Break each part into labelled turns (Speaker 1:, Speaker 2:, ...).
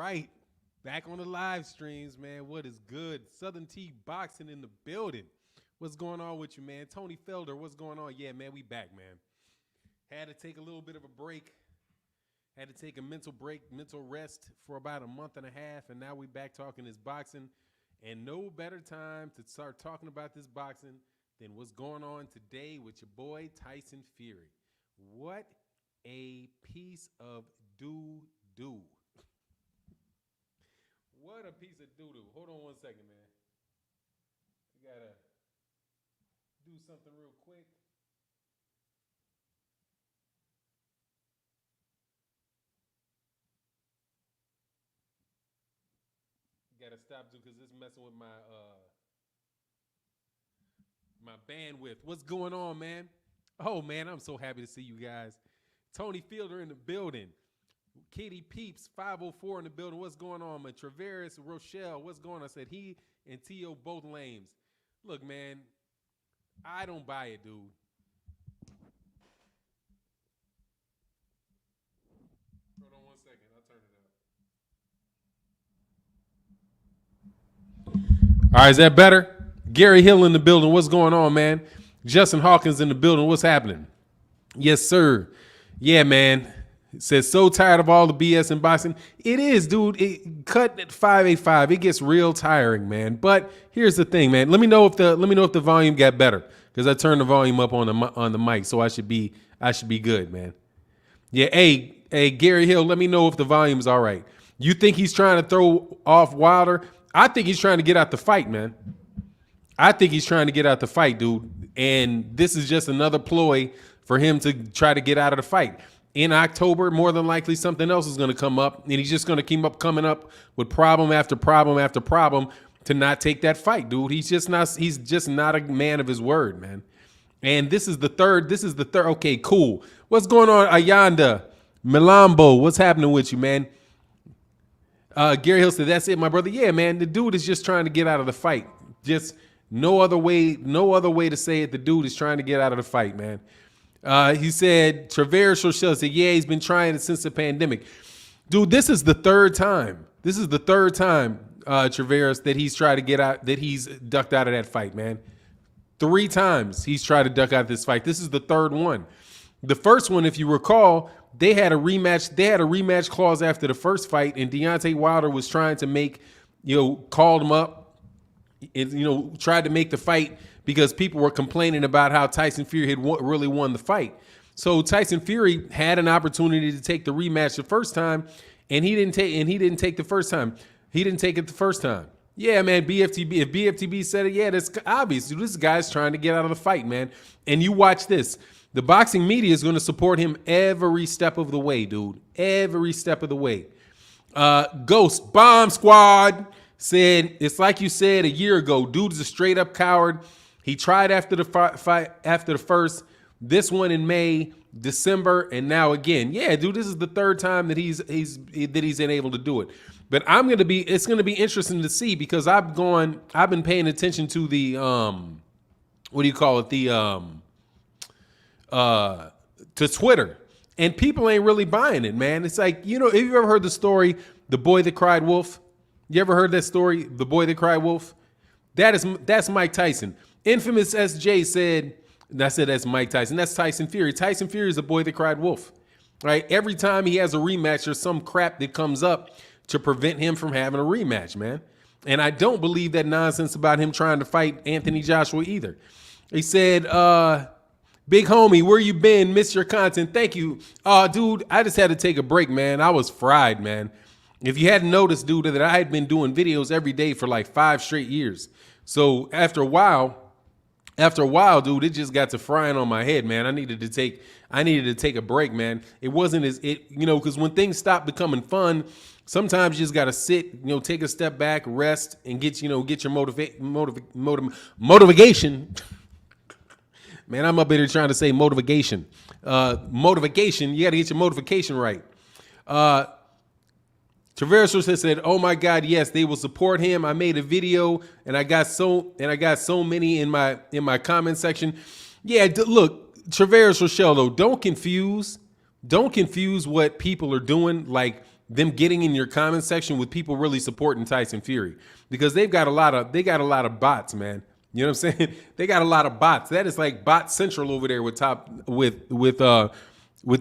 Speaker 1: right. Back on the live streams, man. What is good? Southern T Boxing in the building. What's going on with you, man? Tony Felder, what's going on? Yeah, man, we back, man. Had to take a little bit of a break. Had to take a mental break, mental rest for about a month and a half, and now we back talking this boxing. And no better time to start talking about this boxing than what's going on today with your boy Tyson Fury. What a piece of doo-doo. What a piece of doo-doo. Hold on 1 second, man. I gotta do something real quick. Gotta stop because this is messing with my bandwidth. What's going on, man? Oh man, I'm so happy to see you guys. Tony Fielder in the building. Katie Peeps 504 in the building. What's going on, man? Traveris Rochelle, what's going on? I said he and T.O. both lames. Look, man, I don't buy it, dude. Hold on 1 second. I'll turn it up. All right, is that better? Gary Hill in the building. What's going on, man? Justin Hawkins in the building. What's happening? Yes, sir. Yeah, man. It says so tired of all the BS in boxing. It is, dude. It cut at 585. It gets real tiring, man. But here's the thing, man. Let me know if the volume got better because I turned the volume up on the mic, so I should be good, man. Yeah. Hey, Gary Hill. Let me know if the volume's all right. You think he's trying to throw off Wilder? I think he's trying to get out the fight, man. I think he's trying to get out the fight, dude. And this is just another ploy for him to try to get out of the fight. In October, more than likely, something else is going to come up, and he's just going to keep coming up with problem after problem after problem to not take that fight, dude. He's just not a man of his word, man. And this is the third. Okay, cool. What's going on, Ayanda? Milambo, what's happening with you, man? Gary Hill said, that's it, my brother. Yeah, man, the dude is just trying to get out of the fight. Just no other way to say it. The dude is trying to get out of the fight, man. He said, Traveris Rochelle said, yeah, he's been trying it since the pandemic. Dude, this is the third time. Traveris, that he's tried to get out, that he's ducked out of that fight, man. 3 times he's tried to duck out of this fight. This is the third one. The first one, if you recall, they had a rematch. They had a rematch clause after the first fight, and Deontay Wilder was trying to called him up, and, tried to make the fight because people were complaining about how Tyson Fury had really won the fight. So Tyson Fury had an opportunity to take the rematch the first time, and he didn't take the first time. He didn't take it the first time. Yeah, man, BFTB. If BFTB said it, yeah, that's obvious. This guy's trying to get out of the fight, man. And you watch this. The boxing media is going to support him every step of the way, dude. Every step of the way. Ghost Bomb Squad said, it's like you said a year ago. Dude is a straight up coward. He tried after the fight, after the first, this one in May, December, and now again. Yeah, dude, this is the third time that he's unable to do it. But it's gonna be interesting to see because I've been paying attention to the to Twitter, and people ain't really buying it, man. It's like, have you ever heard the story, The Boy That Cried Wolf? You ever heard that story, The Boy That Cried Wolf? That's Mike Tyson. Infamous SJ said, and I said that's Mike Tyson. That's Tyson Fury. Tyson Fury is the boy that cried wolf. Right? Every time he has a rematch, there's some crap that comes up to prevent him from having a rematch, man. And I don't believe that nonsense about him trying to fight Anthony Joshua either. He said, big homie, where you been? Miss your content. Thank you. Dude, I just had to take a break, man. I was fried, man. If you hadn't noticed, dude, that I had been doing videos every day for like 5 straight years. So after a while, dude, it just got to frying on my head, man. I needed to take a break, man. It wasn't because when things stop becoming fun, sometimes you just got to sit, take a step back, rest, and get your motivation. Man, I'm up here trying to say motivation. Motivation, you got to get your motivation right. Traveris said, "Oh my God, yes, they will support him. I made a video and I got so many in my comment section. Yeah, Traveris Rochelle, though, don't confuse what people are doing. Like them getting in your comment section with people really supporting Tyson Fury, because they got a lot of bots, man. You know what I'm saying? They got a lot of bots. That is like bot central over there with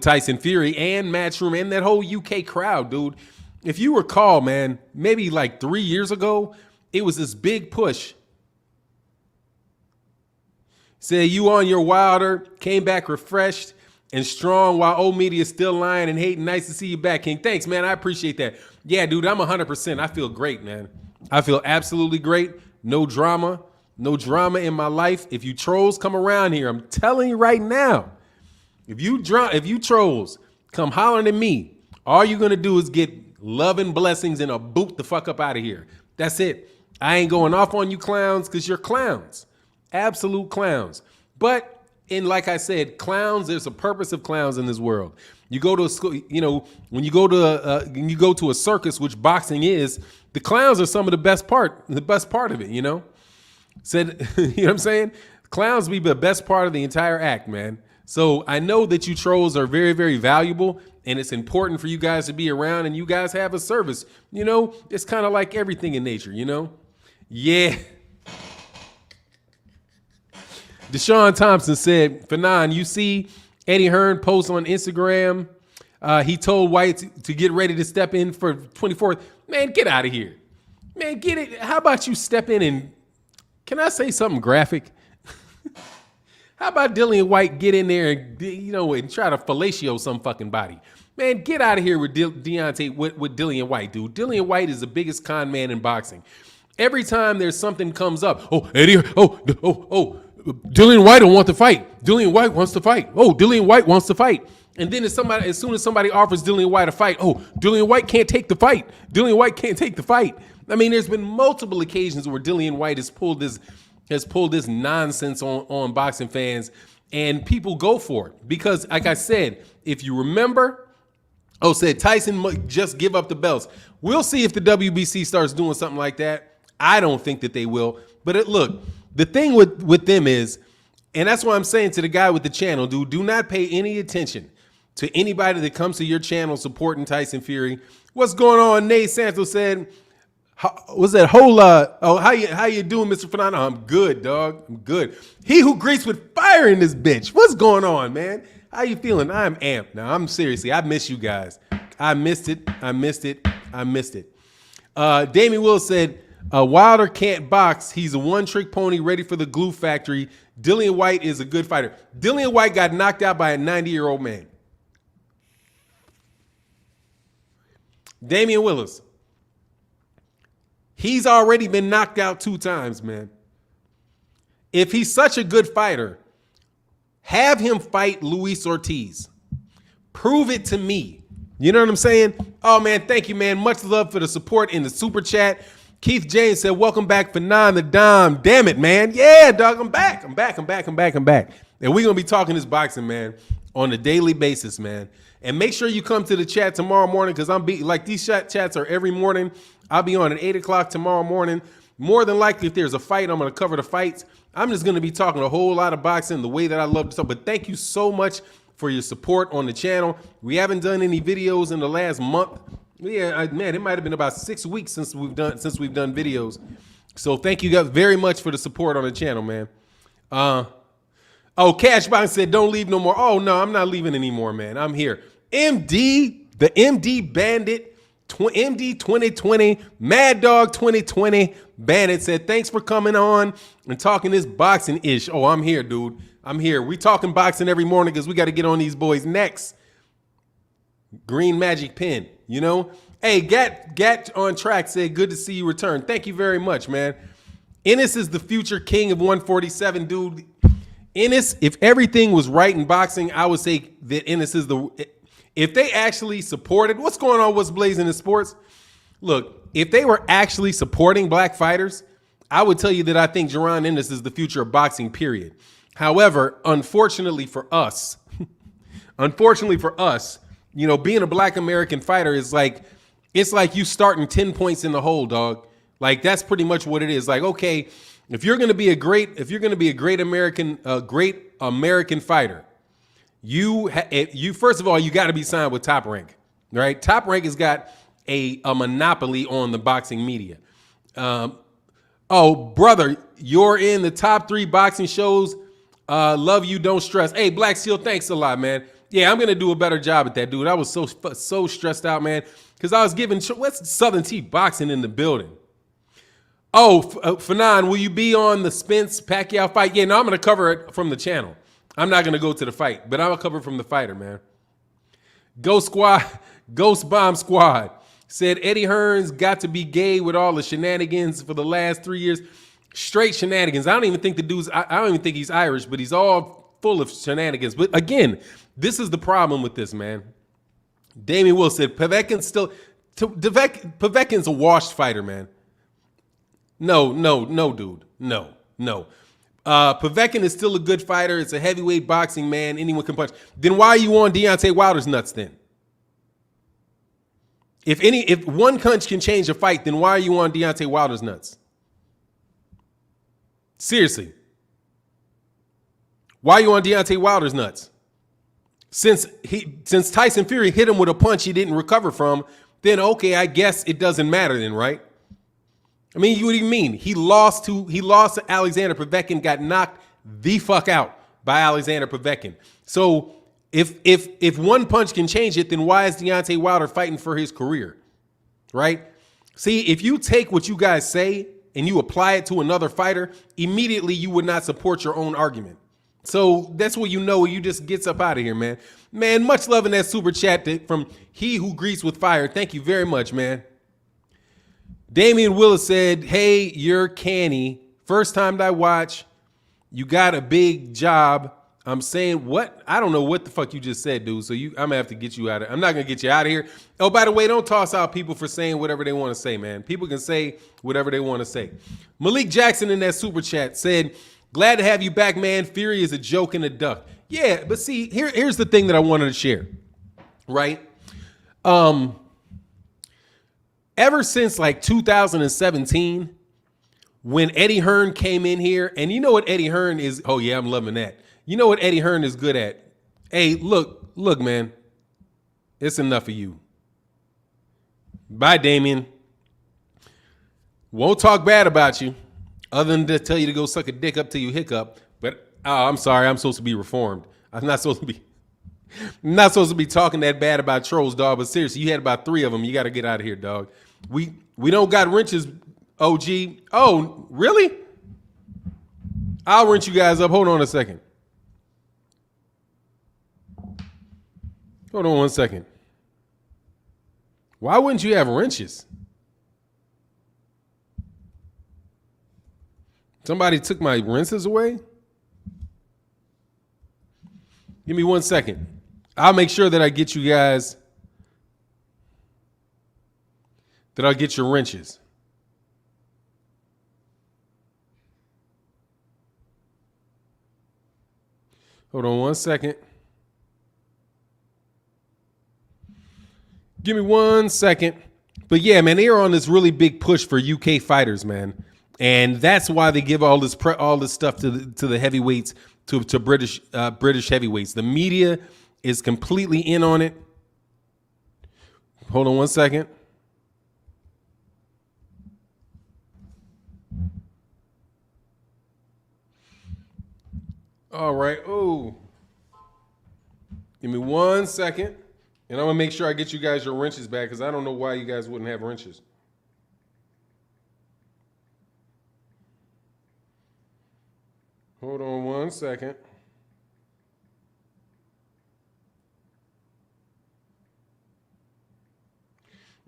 Speaker 1: Tyson Fury and Matchroom and that whole UK crowd, dude. If you recall, man, maybe like 3 years ago, it was this big push. Say you on your Wilder, came back refreshed and strong while old media is still lying and hating. Nice to see you back, King. Thanks, man. I appreciate that. Yeah, dude, I'm 100%. I feel great, man. I feel absolutely great. No drama in my life. If you trolls come around here, I'm telling you right now, if you trolls come hollering at me, all you're going to do is get love and blessings and a boot the fuck up out of here. That's it. I ain't going off on you clowns because you're clowns. Absolute clowns. But like I said, clowns, there's a purpose of clowns in this world. You go to a school, when you go to a circus, which boxing is, the clowns are some of the best part of it, Said, you know what I'm saying? Clowns be the best part of the entire act, man. So I know that you trolls are very, very valuable, and it's important for you guys to be around, and you guys have a service. It's kind of like everything in nature, Yeah. Deshaun Thompson said, Fannon, you see Eddie Hearn post on Instagram. He told White to get ready to step in for 24th. Man, get out of here. Man, get it. How about you step in and, can I say something graphic? How about Dillian White get in there and, and try to fellatio some fucking body? Man, get out of here with Deontay, with Dillian White, dude. Dillian White is the biggest con man in boxing. Every time there's something comes up, Eddie, Dillian White don't want to fight. Dillian White wants to fight. Dillian White wants to fight. And then as soon as somebody offers Dillian White a fight, Dillian White can't take the fight. Dillian White can't take the fight. I mean, there's been multiple occasions where Dillian White has pulled this nonsense on boxing fans, and people go for it. Because, like I said, if you remember, said Tyson might just give up the belts. We'll see if the WBC starts doing something like that. I don't think that they will. But look, the thing with them is, and that's why I'm saying to the guy with the channel, dude, do not pay any attention to anybody that comes to your channel supporting Tyson Fury. What's going on? Nate Santos said, was that whole, how you doing, Mr. Fannon? I'm good, dog. I'm good. He who greets with fire in this bitch. What's going on, man? How you feeling? I'm amped. Now, I miss you guys. I missed it. Damien Will said, Wilder can't box. He's a one-trick pony ready for the glue factory. Dillian White is a good fighter. Dillian White got knocked out by a 90-year-old man. Damian Willis. He's already been knocked out 2 times, man. If he's such a good fighter, have him fight Luis Ortiz. Prove it to me. You know what I'm saying? Oh, man, thank you, man. Much love for the support in the super chat. Keith James said, welcome back for Fannon the Dom. Damn it, man. Yeah, dog, I'm back. And we're going to be talking this boxing, man, on a daily basis, man. And make sure you come to the chat tomorrow morning, because these chats are every morning. I'll be on at 8 o'clock tomorrow morning. More than likely, if there's a fight, I'm going to cover the fights. I'm just going to be talking a whole lot of boxing the way that I love to talk. But thank you so much for your support on the channel. We haven't done any videos in the last month. Yeah, man, it might have been about 6 weeks since we've done videos. So thank you guys very much for the support on the channel, man. Cashbox said, don't leave no more. Oh, no, I'm not leaving anymore, man. I'm here. MD, the MD Bandit, MD 2020, Mad Dog 2020 Bandit said, thanks for coming on and talking this boxing-ish. Oh, I'm here, dude. I'm here. We talking boxing every morning because we got to get on these boys' necks. Green Magic Pen, Hey, Gat on track said, good to see you return. Thank you very much, man. Ennis is the future king of 147, dude. Ennis, if everything was right in boxing, I would say that Ennis is if they actually supported, what's going on, what's blazing in sports? Look, if they were actually supporting black fighters, I would tell you that I think Jaron Ennis is the future of boxing, period. However, unfortunately for us, being a black American fighter is it's like you starting 10 points in the hole, dog. Like, that's pretty much what it is. Like, okay, if you're going to be a great American fighter, you first of all, you got to be signed with Top Rank. right? Top Rank has got a monopoly on the boxing media. Oh, brother, you're in the top 3 boxing shows. Love you, don't stress. Hey, Black Seal, thanks a lot, man. Yeah, I'm gonna do a better job at that, dude. I was so stressed out, man, because I was giving what's Southern T Boxing in the building. Oh, Fannon, will you be on the Spence Pacquiao fight? Yeah, no, I'm gonna cover it from the channel. I'm not gonna go to the fight, but I'm gonna cover it from the fighter, man. Ghost Bomb Squad said Eddie Hearn's got to be gay with all the shenanigans for the last 3 years. Straight shenanigans. I don't even think the dude's, I don't even think he's Irish, but he's all full of shenanigans. But again, this is the problem with this, man. Damian Will said, Povetkin's a washed fighter, man. No, dude. No. Povetkin is still a good fighter. It's a heavyweight boxing, man. Anyone can punch. Then why are you on Deontay Wilder's nuts then? If one punch can change a fight, then why are you on Deontay Wilder's nuts? Seriously. Why are you on Deontay Wilder's nuts? Since Tyson Fury hit him with a punch he didn't recover from, then okay, I guess it doesn't matter then, right? I mean, what do you mean? He lost to Alexander Povetkin, got knocked the fuck out by Alexander Povetkin. So if one punch can change it, then why is Deontay Wilder fighting for his career? Right? See, if you take what you guys say and you apply it to another fighter, immediately you would not support your own argument. So that's what you just gets up out of here, man. Man, much love in that super chat from He Who Greets with Fire. Thank you very much, man. Damian Willis said, hey, you're canny. First time that I watch, you got a big job. I'm saying what? I don't know what the fuck you just said, dude. So I'm gonna have to get you out of. I'm not gonna get you out of here. Oh, by the way, don't toss out people for saying whatever they want to say, man. People can say whatever they want to say. Malik Jackson in that super chat said, glad to have you back, man. Fury is a joke and a duck. Yeah, but see, here's the thing that I wanted to share, right? Ever since like 2017, when Eddie Hearn came in here, and you know what Eddie Hearn is? Oh yeah, I'm loving that. You know what Eddie Hearn is good at? Hey, look, man. It's enough of you. Bye, Damian. Won't talk bad about you, other than to tell you to go suck a dick up till you hiccup. But I'm sorry, I'm supposed to be reformed. I'm not supposed to be talking that bad about trolls, dog. But seriously, you had about 3 of them. You got to get out of here, dog. We don't got wrenches, OG. Oh, really? I'll wrench you guys up. Hold on a second. Hold on 1 second. Why wouldn't you have wrenches? Somebody took my wrenches away? Give me 1 second. I'll make sure that I get you guys, that I'll get your wrenches. Hold on 1 second. Give me 1 second. But yeah, man, they're on this really big push for UK fighters, man. And that's why they give all this stuff to the heavyweights, to British heavyweights. The media is completely in on it. Hold on 1 second. All right. Oh, give me 1 second. And I'm going to make sure I get you guys your wrenches back, because I don't know why you guys wouldn't have wrenches. Hold on 1 second.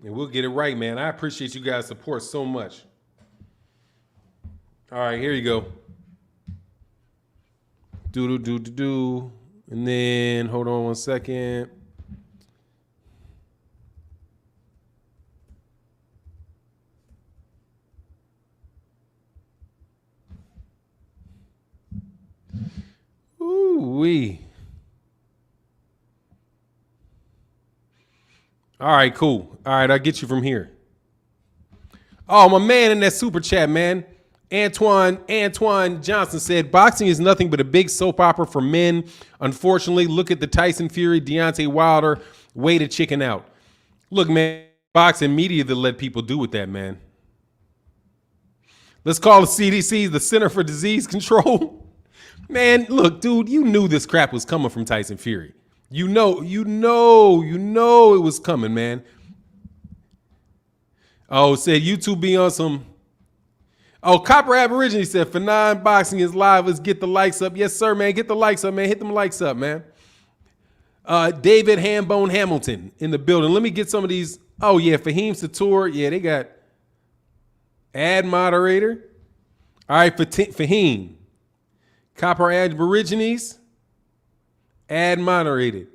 Speaker 1: And we'll get it right, man. I appreciate you guys' support so much. All right, here you go. Do. And then, hold on 1 second. Ooh-wee. All right, cool. All right, I'll get you from here. Oh, my man in that super chat, man. Antoine Johnson said, boxing is nothing but a big soap opera for men. Unfortunately, look at the Tyson Fury, Deontay Wilder way to chicken out. Look, man, boxing media that let people do with that, man. Let's call the CDC, the Center for Disease Control. Man, look, dude, you knew this crap was coming from Tyson Fury. You know it was coming, man. Oh, said YouTube be on some. Oh, Copper Aborigine said, Fannon Boxing is live. Let's get the likes up. Yes, sir, man. Get the likes up, man. Hit them likes up, man. David Hambone Hamilton in the building. Let me get some of these. Oh, yeah, Fahim Sator. Yeah, they got ad moderator. All right, Fahim. Copper Aborigines. Ad moderated.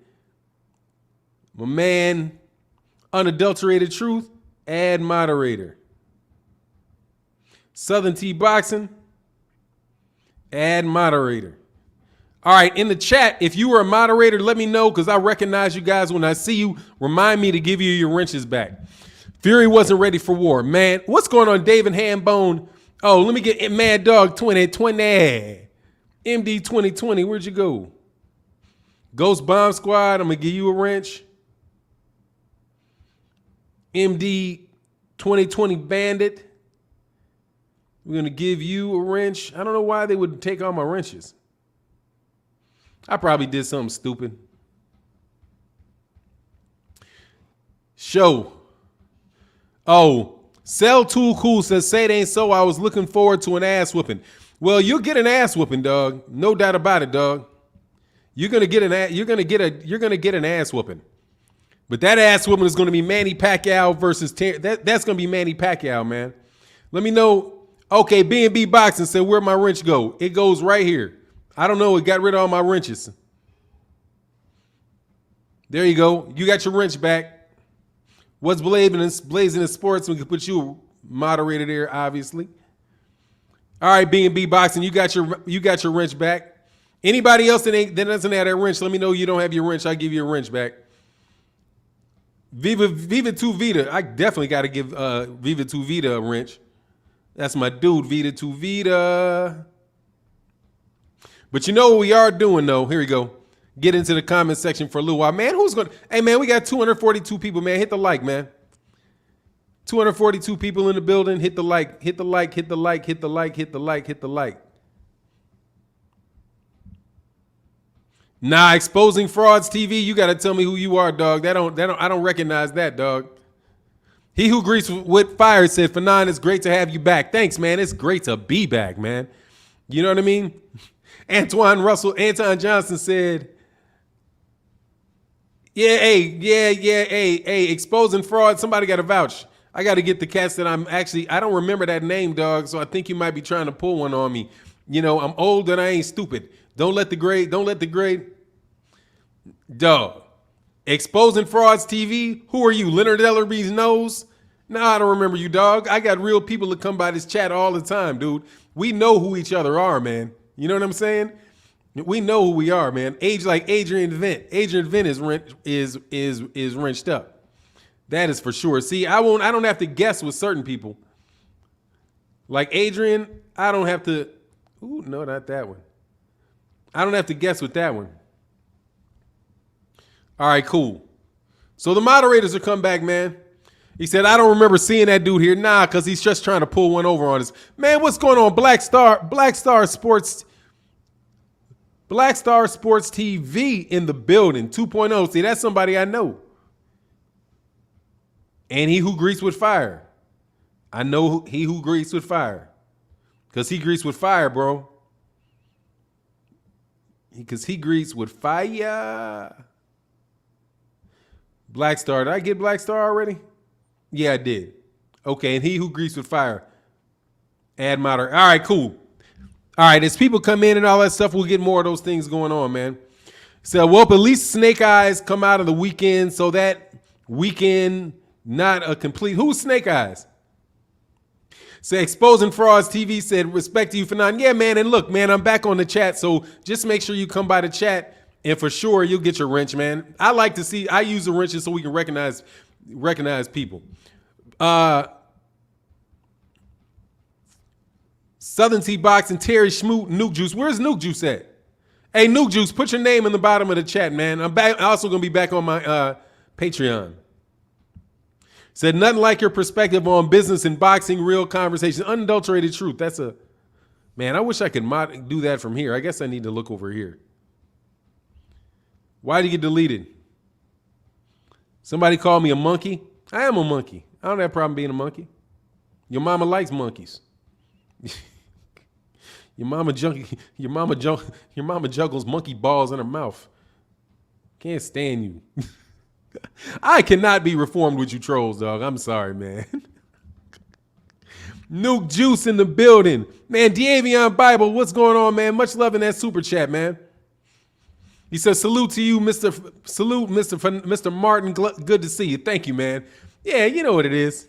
Speaker 1: My man, Unadulterated Truth. Ad moderator. Southern T Boxing. Ad moderator. All right, in the chat, if you were a moderator, let me know because I recognize you guys when I see you. Remind me to give you your wrenches back. Fury wasn't ready for war. Man, what's going on, David Hambone? Oh, let me get Mad Dog 2020. MD 2020, where'd you go? Ghost Bomb Squad, I'm going to give you a wrench. MD 2020 Bandit, we're going to give you a wrench. I don't know why they would take all my wrenches. I probably did something stupid. Show. Oh, Sell Too Cool says, say it ain't so. I was looking forward to an ass whooping. Well, you'll get an ass whooping, dog. No doubt about it, dog. You're gonna get an ass whooping. But that ass whooping is gonna be Manny Pacquiao versus that's gonna be Manny Pacquiao, man. Let me know. Okay, B&B Boxing said, where'd my wrench go? It goes right here. I don't know. It got rid of all my wrenches. There you go. You got your wrench back. What's blazing in sports? We can put you a moderator there, obviously. All right, B&B Boxing, you got your wrench back. Anybody else that doesn't have that wrench, let me know you don't have your wrench. I'll give you a wrench back. Viva Tu Vida. I definitely got to give Viva Tu Vida a wrench. That's my dude, Vida Tu Vida. But you know what we are doing, though? Here we go. Get into the comment section for a little while. Man, who's going to... Hey, man, we got 242 people, man. Hit the like, man. 242 people in the building. Hit the like. Hit the like. Hit the like. Hit the like. Hit the like. Hit the like. Nah, Exposing Frauds TV. You got to tell me who you are, dog. I don't recognize that, dog. He who greets with fire said, Fannon, it's great to have you back. Thanks, man. It's great to be back, man. You know what I mean? Anton Johnson said, hey, Exposing Fraud. Somebody got to vouch. I got to get the cats that I don't remember that name, dog. So I think you might be trying to pull one on me. You know, I'm old and I ain't stupid. Don't let the grade, dog. Exposing Frauds TV. Who are you? Leonard Ellerby's nose? Nah, I don't remember you, dog. I got real people that come by this chat all the time, dude. We know who each other are, man. You know what I'm saying? We know who we are, man. Age like Adrian Vent. Adrian Vent is wrenched up. That is for sure. See, I don't have to guess with certain people. Like Adrian, I don't have to. Ooh, no, not that one. I don't have to guess with that one. All right, cool. So the moderators are come back, man. He said, I don't remember seeing that dude here. Nah, because he's just trying to pull one over on us. Man, what's going on? Black Star Sports TV in the building. 2.0. See, that's somebody I know. And he who greets with fire. I know he who greets with fire. Because he greets with fire, bro. Because he greets with fire. Black Star. Did I get Black Star already? Yeah, I did. Okay, and he who greets with fire. Ad moderator. All right, cool. All right, as people come in and all that stuff, we'll get more of those things going on, man. So, well, at least Snake Eyes come out of the weekend, so that weekend not a complete. Who's Snake Eyes? So Exposing Frauds TV said, respect to you, Fannon. Yeah, man, and look, man, I'm back on the chat, so just make sure you come by the chat, and for sure, you'll get your wrench, man. I like to see, I use the wrenches so we can recognize people. Southern T Boxing, Terry Schmoot, Nuke Juice. Where's Nuke Juice at? Hey, Nuke Juice, put your name in the bottom of the chat, man. I'm also going to be back on my Patreon. Said nothing like your perspective on business and boxing, real conversation, unadulterated truth. That's a, man, I wish I could do that from here. I guess I need to look over here. Why did you get deleted? Somebody called me a monkey. I am a monkey. I don't have a problem being a monkey. Your mama likes monkeys. Your mama juggles monkey balls in her mouth. Can't stand you. I cannot be reformed with you trolls, dog. I'm sorry, man. Nuke Juice in the building. Man, D'Avion Bible, what's going on, man? Much love in that super chat, man. He says, salute to you, Mr. Martin. Good to see you. Thank you, man. Yeah, you know what it is.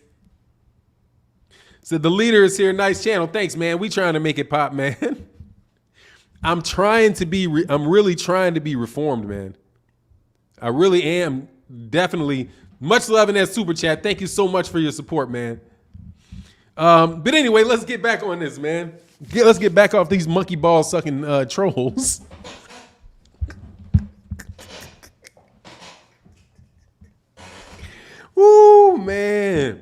Speaker 1: Said the leader is here. Nice channel. Thanks, man. We trying to make it pop, man. I'm really trying to be reformed, man. I really am. Definitely. Much love in that super chat. Thank you so much for your support, man. But anyway, let's get back on this, man. Let's get back off these monkey ball sucking trolls. Ooh, man.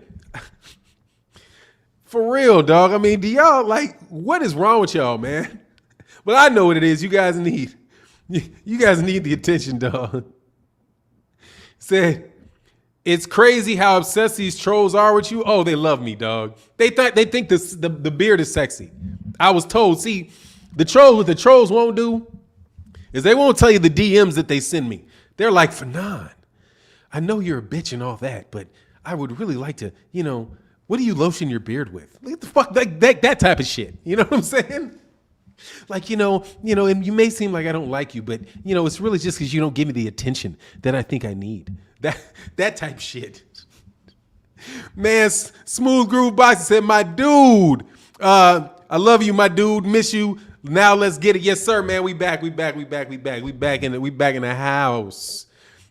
Speaker 1: For real, dog. I mean, do y'all what is wrong with y'all, man? Well, I know what it is. You guys need the attention, dog. Said, it's crazy how obsessed these trolls are with you. Oh, they love me, dog. They think the beard is sexy. I was told, see, what the trolls won't do is they won't tell you the DMs that they send me. They're like, Fannon, I know you're a bitch and all that, but I would really like to, what do you lotion your beard with? What the fuck, that type of shit. You know what I'm saying? Like, and you may seem like I don't like you, but, it's really just because you don't give me the attention that I think I need. That type shit. Man, Smooth Groove Boxing said, my dude, I love you, my dude. Miss you. Now let's get it. Yes, sir, man. We back in the house.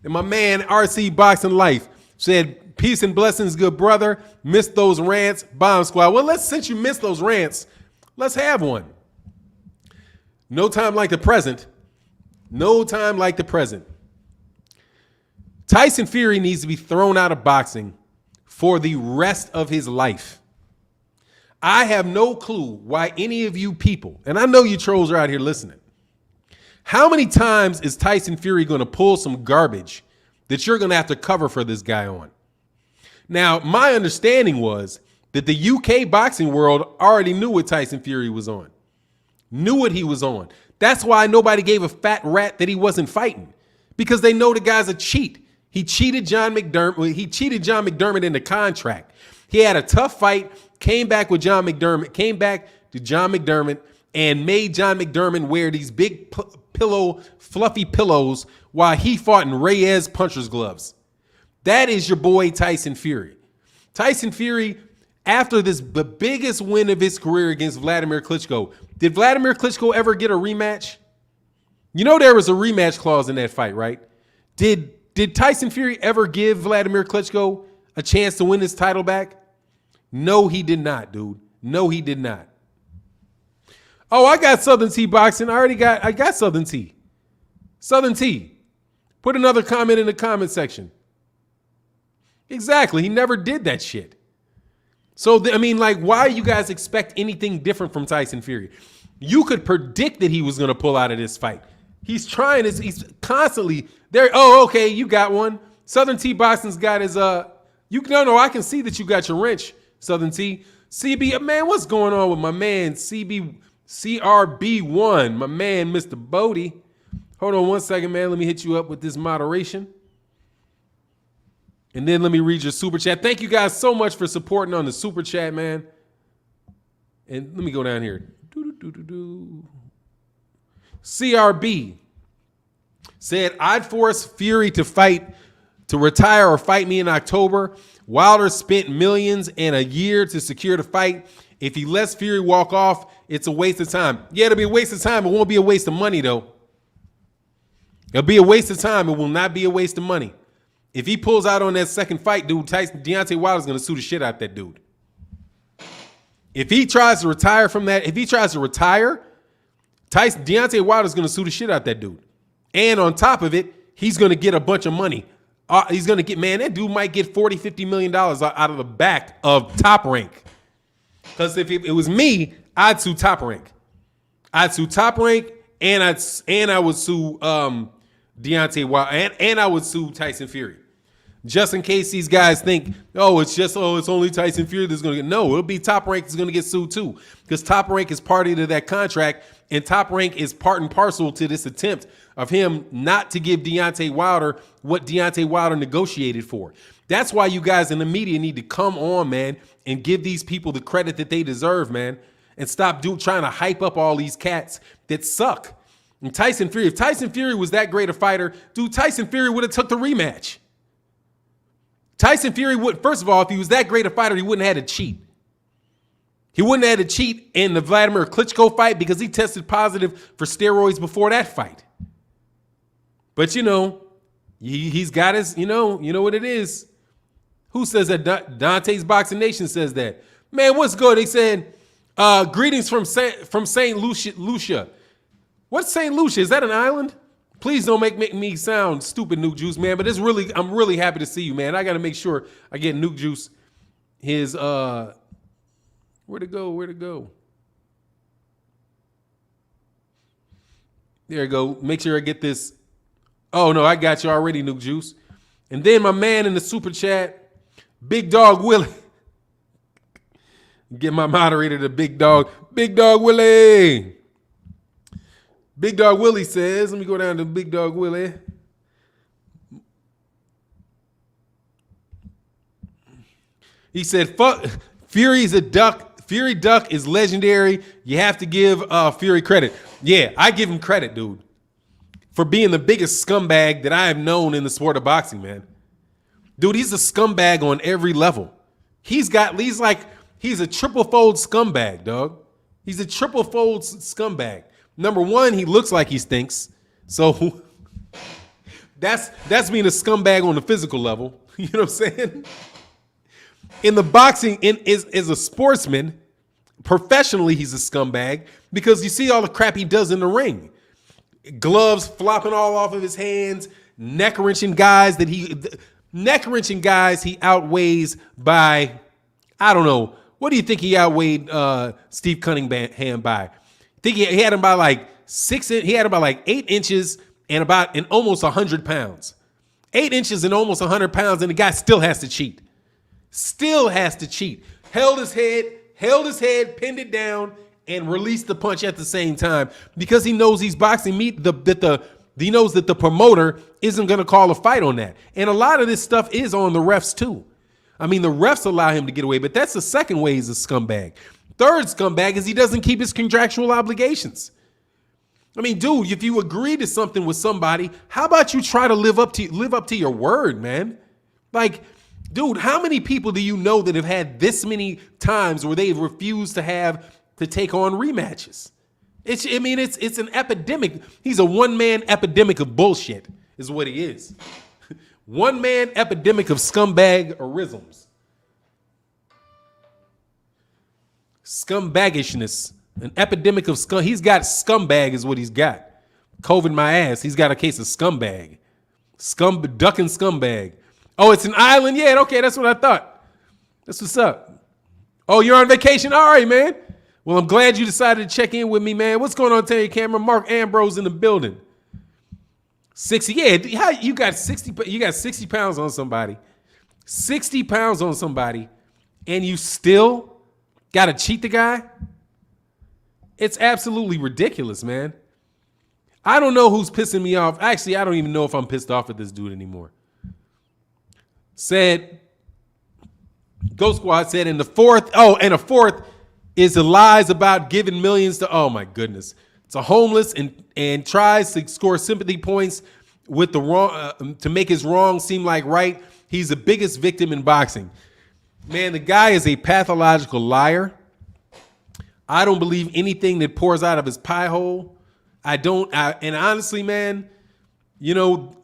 Speaker 1: And my man, RC Boxing Life, said, peace and blessings, good brother. Missed those rants, Bomb Squad. Well, since you missed those rants, let's have one. No time like the present. No time like the present. Tyson Fury needs to be thrown out of boxing for the rest of his life. I have no clue why any of you people, and I know you trolls are out here listening, how many times is Tyson Fury going to pull some garbage that you're going to have to cover for this guy on? Now, my understanding was that the UK boxing world already knew what Tyson Fury was on. Knew what he was on. That's why nobody gave a fat rat that he wasn't fighting, because they know the guy's a cheat. He cheated John McDermott. He cheated John McDermott in the contract. He had a tough fight, came back to John McDermott and made John McDermott wear these big fluffy pillows while he fought in Reyes puncher's gloves. That is your boy Tyson Fury. Tyson Fury, after the biggest win of his career against Vladimir Klitschko, did Vladimir Klitschko ever get a rematch? There was a rematch clause in that fight, right? Did Tyson Fury ever give Vladimir Klitschko a chance to win his title back? No, he did not, dude. No, he did not. Oh, I got Southern Tea Boxing. I got Southern Tea. Southern Tea. Put another comment in the comment section. Exactly. He never did that shit. So, why you guys expect anything different from Tyson Fury? You could predict that he was going to pull out of this fight. He's trying. He's constantly there. Oh, okay. You got one. Southern Tea Boxing's got his, I can see that you got your wrench, Southern Tea. CB, man, what's going on with my man, CRB1, my man, Mr. Bodie? Hold on one second, man. Let me hit you up with this moderation. And then let me read your super chat. Thank you guys so much for supporting on the super chat, man. And let me go down here. CRB said, I'd force Fury to retire or fight me in October. Wilder spent millions and a year to secure the fight. If he lets Fury walk off, it's a waste of time. Yeah, it'll be a waste of time. It won't be a waste of money, though. It'll be a waste of time. It will not be a waste of money. If he pulls out on that second fight, dude, Deontay Wilder's going to sue the shit out that dude. If he tries to retire from that, Deontay Wilder's going to sue the shit out that dude. And on top of it, he's going to get a bunch of money He's going to get, man, that dude might get $40-50 million out of the back of Top Rank. Because if it was me, I'd sue Top Rank. I'd sue Top Rank, and I would sue Deontay Wilder, and I would sue Tyson Fury. Just in case these guys think, it's only Tyson Fury that's going to get. No, it'll be Top Rank that's going to get sued too. Because Top Rank is party to that contract, and Top Rank is part and parcel to this attempt of him not to give Deontay Wilder what Deontay Wilder negotiated for. That's why you guys in the media need to come on, man, and give these people the credit that they deserve, man, and stop trying to hype up all these cats that suck. And if Tyson Fury was that great a fighter, dude, Tyson Fury would have took the rematch. Tyson Fury would, first of all, if he was that great a fighter, he wouldn't have had to cheat. He wouldn't have had to cheat in the Vladimir Klitschko fight because he tested positive for steroids before that fight. But, he's got his, you know what it is. Who says that? Dante's Boxing Nation says that. Man, what's good? They said, greetings from St. Lucia. What's St. Lucia? Is that an island? Please don't make me sound stupid, Nuke Juice, man. But I'm really happy to see you, man. I got to make sure I get Nuke Juice his, where'd it go? There you go. Make sure I get this. Oh, no, I got you already, Nuke Juice. And then my man in the super chat, Big Dog Willie. Get my moderator to Big Dog Willie. Big Dog Willie says, let me go down to Big Dog Willie. He said, fuck, Fury's a duck. Fury duck is legendary. You have to give Fury credit. Yeah, I give him credit, dude, for being the biggest scumbag that I have known in the sport of boxing, man. Dude, he's a scumbag on every level. He's a triple fold scumbag, dog. He's a triple fold scumbag. Number one, he looks like he stinks. So that's being a scumbag on the physical level. You know what I'm saying? In the boxing, as a sportsman, professionally, he's a scumbag because you see all the crap he does in the ring. Gloves flopping all off of his hands, neck wrenching guys he outweighs by, I don't know. What do you think he outweighed Steve Cunningham by? Think he had him by like 8 inches and almost 100 pounds. 8 inches and almost 100 pounds, and the guy still has to cheat. Held his head, pinned it down, and released the punch at the same time because he knows he's boxing he knows that the promoter isn't going to call a fight on that. And a lot of this stuff is on the refs too. I mean, the refs allow him to get away, but that's the second way he's a scumbag. Third scumbag is he doesn't keep his contractual obligations. I mean, dude, if you agree to something with somebody, how about you try to live up to your word, man? Like, dude, how many people do you know that have had this many times where they've refused to take on rematches? It's an epidemic. He's a one-man epidemic of bullshit, is what he is. One-man epidemic of scumbag-isms. Scumbaggishness. An epidemic of scum. He's got scumbag is what he's got. COVID my ass. He's got a case of scumbag. Duck and scumbag. Oh, it's an island? Yeah, okay, that's what I thought. That's what's up. Oh, you're on vacation? All right, man. Well, I'm glad you decided to check in with me, man. What's going on, tell your camera? Mark Ambrose in the building. 60, yeah, how you got 60 pounds on somebody. 60 pounds on somebody, and you still got to cheat the guy? It's absolutely ridiculous, man. I don't know who's pissing me off. Actually, I don't even know if I'm pissed off at this dude anymore. Ghost Squad said, and the fourth is the lies about giving millions to, oh my goodness. It's a homeless and tries to score sympathy points with the wrong to make his wrong seem like right. He's the biggest victim in boxing. Man, the guy is a pathological liar. I don't believe anything that pours out of his pie hole. And honestly, man, you know,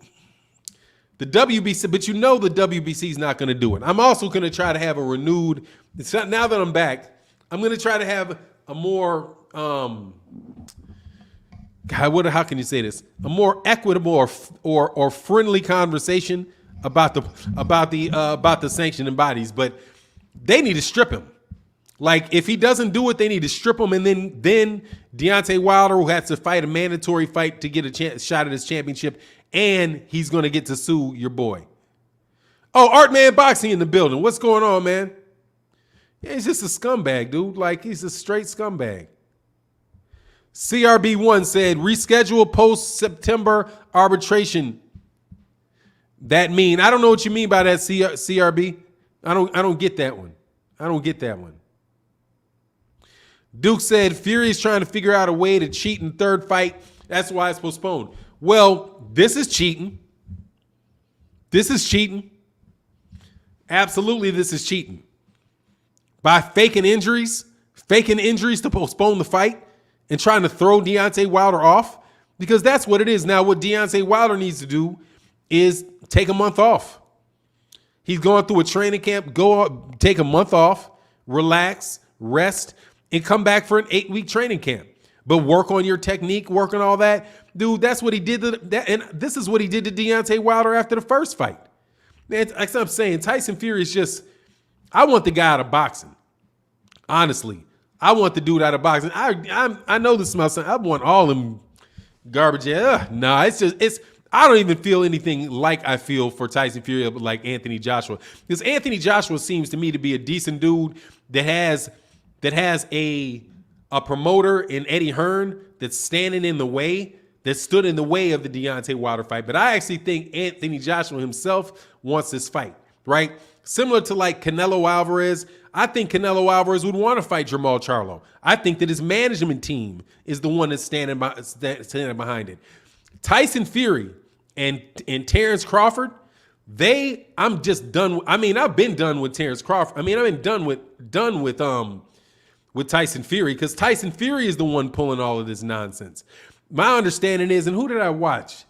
Speaker 1: the WBC, but you know the WBC is not going to do it. I'm also going to try to have a renewed, now that I'm back, I'm going to try to have a more, how can you say this? A more equitable or friendly conversation about the sanctioning bodies, but they need to strip him. Like, if he doesn't do it, they need to strip him, and then Deontay Wilder will have to fight a mandatory fight to get a shot at his championship, and he's going to get to sue your boy. Oh, Artman Boxing in the building. What's going on, man? Yeah, he's just a scumbag, dude. Like, he's a straight scumbag. CRB1 said, reschedule post-September arbitration. That mean, I don't know what you mean by that, CRB. I don't get that one. I don't get that one. Duke said Fury is trying to figure out a way to cheat in third fight. That's why it's postponed. Well, this is cheating. This is cheating. Absolutely, this is cheating. By faking injuries to postpone the fight and trying to throw Deontay Wilder off, because that's what it is. Now, what Deontay Wilder needs to do is take a month off. He's going through a training camp. Take a month off, relax, rest, and come back for an 8-week training camp. But work on your technique, work on all that. Dude, that's what he did. And this is what he did to Deontay Wilder after the first fight. Man, like I'm saying, Tyson Fury is just, I want the guy out of boxing. Honestly, I want the dude out of boxing. I know this smells. I want all them garbage. Nah, I don't even feel anything like I feel for Tyson Fury, like Anthony Joshua. Because Anthony Joshua seems to me to be a decent dude that has a promoter in Eddie Hearn that's standing in the way, that stood in the way of the Deontay Wilder fight. But I actually think Anthony Joshua himself wants this fight, right? Similar to like Canelo Alvarez. I think Canelo Alvarez would want to fight Jermall Charlo. I think that his management team is the one that's standing behind it. Tyson Fury and Terence Crawford, I'm just done. I mean, I've been done with Terence Crawford. I mean, I've been done with Tyson Fury, because Tyson Fury is the one pulling all of this nonsense. My understanding is, and who did I watch?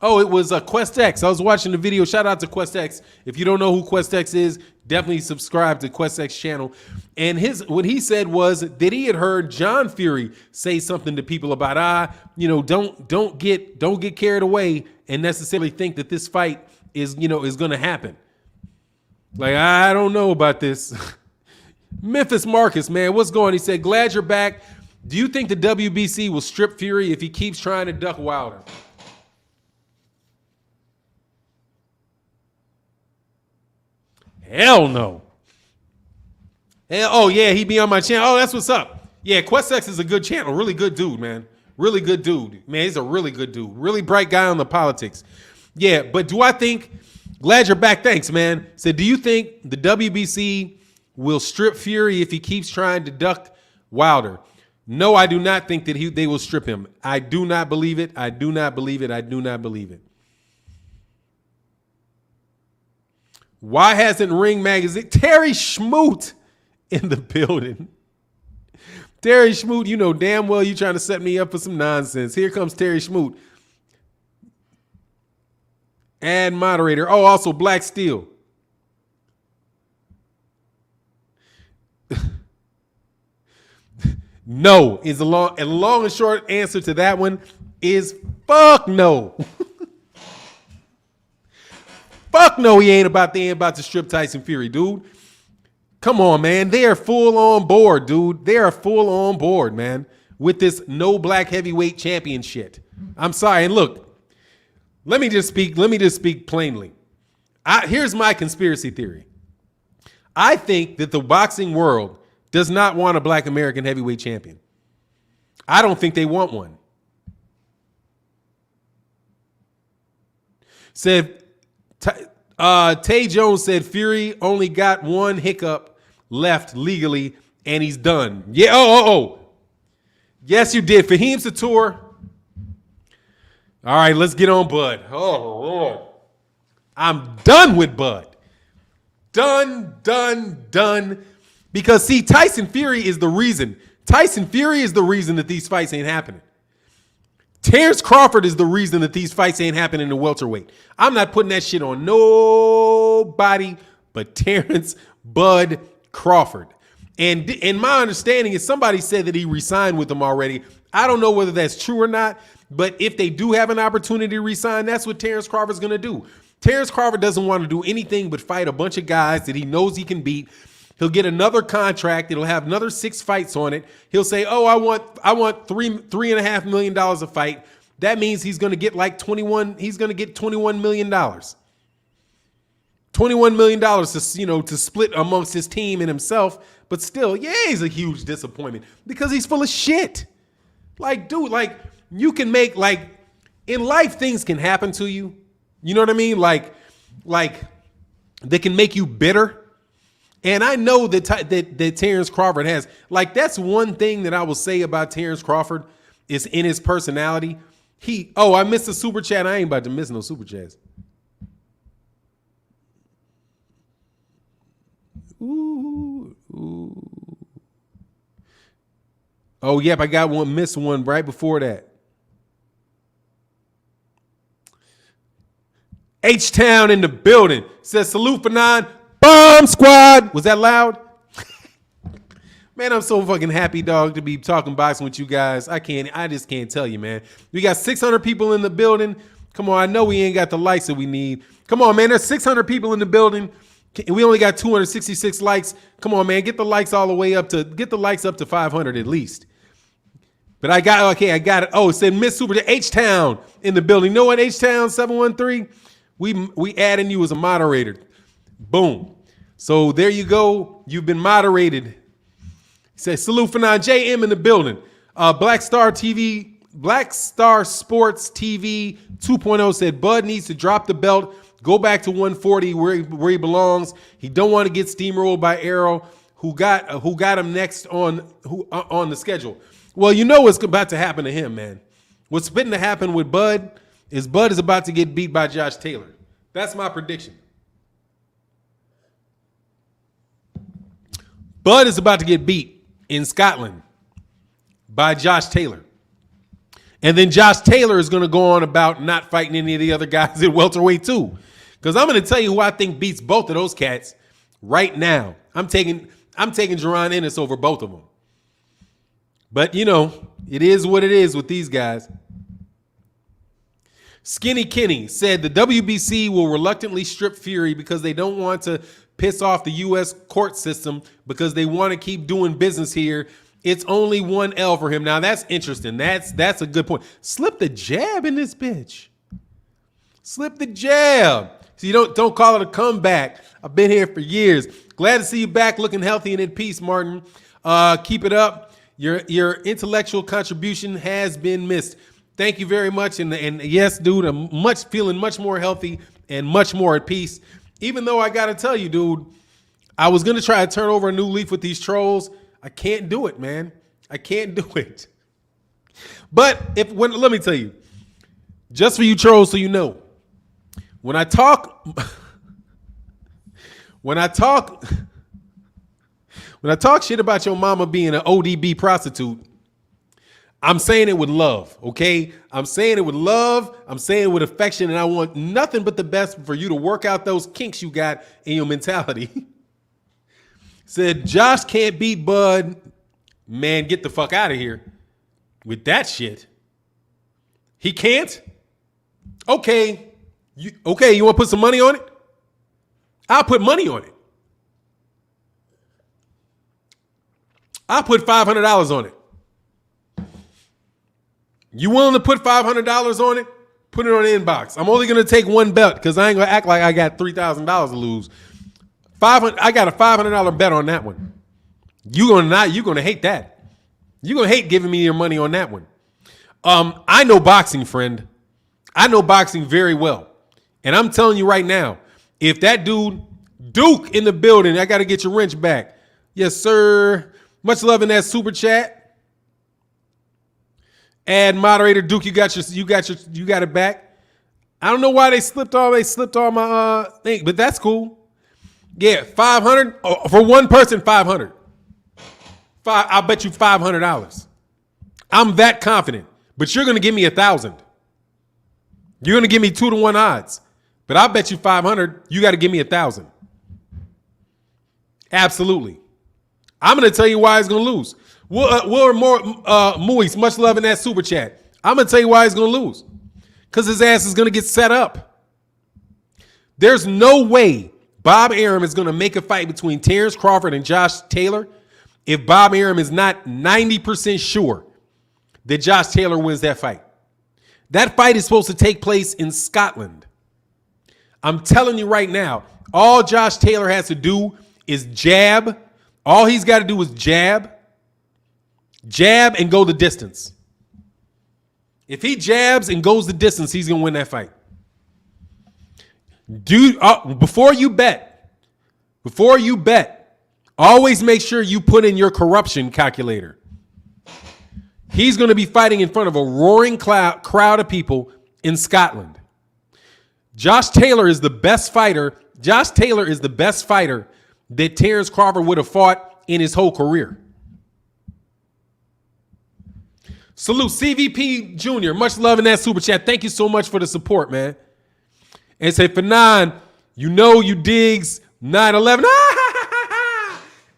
Speaker 1: It was Quest X. I was watching the video. Shout out to Quest X. If you don't know who Quest X is, definitely subscribe to Quest X channel. And what he said was that he had heard John Fury say something to people about, don't get carried away and necessarily think that this fight is going to happen. Like, I don't know about this. Memphis Marcus, man, what's going on? He said, glad you're back. Do you think the WBC will strip Fury if he keeps trying to duck Wilder? Hell no. Oh, yeah, he be on my channel. Oh, that's what's up. Yeah, Quest X is a good channel. Really good dude, man. Really good dude. Man, he's a really good dude. Really bright guy on the politics. Yeah, but do I think, glad you're back. Thanks, man. So do you think the WBC will strip Fury if he keeps trying to duck Wilder? No, I do not think that they will strip him. I do not believe it. I do not believe it. I do not believe it. Why hasn't Ring Magazine? Terry Schmoot in the building. Terry Schmoot, you know damn well you trying to set me up for some nonsense. Here comes Terry Schmoot. Add moderator. Oh, also Black Steel. No is a long and short answer to that one is fuck no. Fuck no, he ain't about to strip Tyson Fury, dude. Come on, man. They are full on board, dude. They are full on board, man, with this no black heavyweight champion shit. I'm sorry. And look, let me just speak plainly. Here's my conspiracy theory. I think that the boxing world does not want a black American heavyweight champion. I don't think they want one. Tay Jones said Fury only got one hiccup left legally and he's done. Yeah. Oh. Yes, you did. Fahim Sator. All right, let's get on Bud. Oh. I'm done with Bud. Done. Because see, Tyson Fury is the reason. Tyson Fury is the reason that these fights ain't happening. Terence Crawford is the reason that these fights ain't happening in the welterweight. I'm not putting that shit on nobody but Terence Bud Crawford. And my understanding is somebody said that he re-signed with them already. I don't know whether that's true or not, but if they do have an opportunity to resign, that's what Terence Crawford's going to do. Terence Crawford doesn't want to do anything but fight a bunch of guys that he knows he can beat. He'll get another contract. It'll have another 6 fights on it. He'll say, "Oh, I want $3.5 million a fight." That means he's going to get like 21. He's going to get $21 million. $21 million to split amongst his team and himself. But still, yeah, he's a huge disappointment because he's full of shit. Like, dude, like you can make in life things can happen to you. You know what I mean? Like they can make you bitter. And I know that Terence Crawford has, that's one thing that I will say about Terence Crawford is in his personality. I missed a super chat. I ain't about to miss no super chats. Ooh. Oh, yep, I got one, missed one right before that. H-Town in the building. Says, salute Fannon. Bomb squad. Was that loud? Man, I'm so fucking happy, dog, to be talking boxing with you guys. I just can't tell you, man. We got 600 people in the building. Come on, I know we ain't got the likes that we need. Come on, man, there's 600 people in the building. We only got 266 likes. Come on, man, get the likes all the way up to 500 at least. But I got it. Oh, it said Miss Super H-Town in the building. You know what, H-Town 713? We adding you as a moderator. Boom. So there you go. You've been moderated. He says, salute Fannon. JM in the building. Black Star Sports TV 2.0 said Bud needs to drop the belt, go back to 140 where he belongs. He don't want to get steamrolled by Arrow, who got him next on the schedule. Well, you know what's about to happen to him, man. What's been to happen with Bud is about to get beat by Josh Taylor. That's my prediction. Bud is about to get beat in Scotland by Josh Taylor. And then Josh Taylor is going to go on about not fighting any of the other guys at welterweight too. Because I'm going to tell you who I think beats both of those cats right now. I'm taking Jaron Ennis over both of them. But, it is what it is with these guys. Skinny Kenny said the WBC will reluctantly strip Fury because they don't want to piss off the U.S. court system because they want to keep doing business here. It's only one L for him. Now, that's interesting. That's a good point. Slip the jab in this bitch. Slip the jab. So you don't call it a comeback. I've been here for years. Glad to see you back looking healthy and in peace, Martin. Keep it up. Your intellectual contribution has been missed. Thank you very much. And yes, dude, I'm feeling much more healthy and much more at peace. Even though I got to tell you, dude, I was going to try to turn over a new leaf with these trolls. I can't do it, man. I can't do it. But let me tell you, just for you trolls so you know, when I talk shit about your mama being an ODB prostitute, I'm saying it with love, okay? I'm saying it with love. I'm saying it with affection, and I want nothing but the best for you to work out those kinks you got in your mentality. Said, Josh can't beat Bud. Man, get the fuck out of here with that shit. He can't? Okay. You want to put some money on it? I'll put money on it. I'll put $500 on it. You willing to put $500 on it? Put it on the inbox. I'm only going to take one bet because I ain't going to act like I got $3,000 to lose. I got a $500 bet on that one. You're going to hate that. You're going to hate giving me your money on that one. I know boxing, friend. I know boxing very well. And I'm telling you right now, if that dude, Duke in the building, I got to get your wrench back. Yes, sir. Much love in that super chat. Add moderator Duke, you got it back. I don't know why they slipped all my thing, but that's cool. Yeah, 500 for one person, 500. I'll bet you $500. I'm that confident, but you're gonna give me 1,000. You're gonna give me 2-to-1 odds, but I'll bet you 500. You got to give me 1,000. Absolutely. I'm gonna tell you why he's gonna lose. Will more Moise, much love in that super chat. I'm gonna tell you why he's gonna lose. Because his ass is gonna get set up. There's no way Bob Arum is gonna make a fight between Terence Crawford and Josh Taylor if Bob Arum is not 90% sure that Josh Taylor wins that fight. That fight is supposed to take place in Scotland. I'm telling you right now, all Josh Taylor has to do is jab. All he's got to do is jab, and go the distance. If he jabs and goes the distance, he's going to win that fight. Before you bet, always make sure you put in your corruption calculator. He's going to be fighting in front of a roaring crowd of people in Scotland. Josh Taylor is the best fighter. Josh Taylor is the best fighter that Terence Crawford would have fought in his whole career. Salute CVP Jr. Much love in that super chat. Thank you so much for the support, man. And say, Fannon, you know you digs 9/11.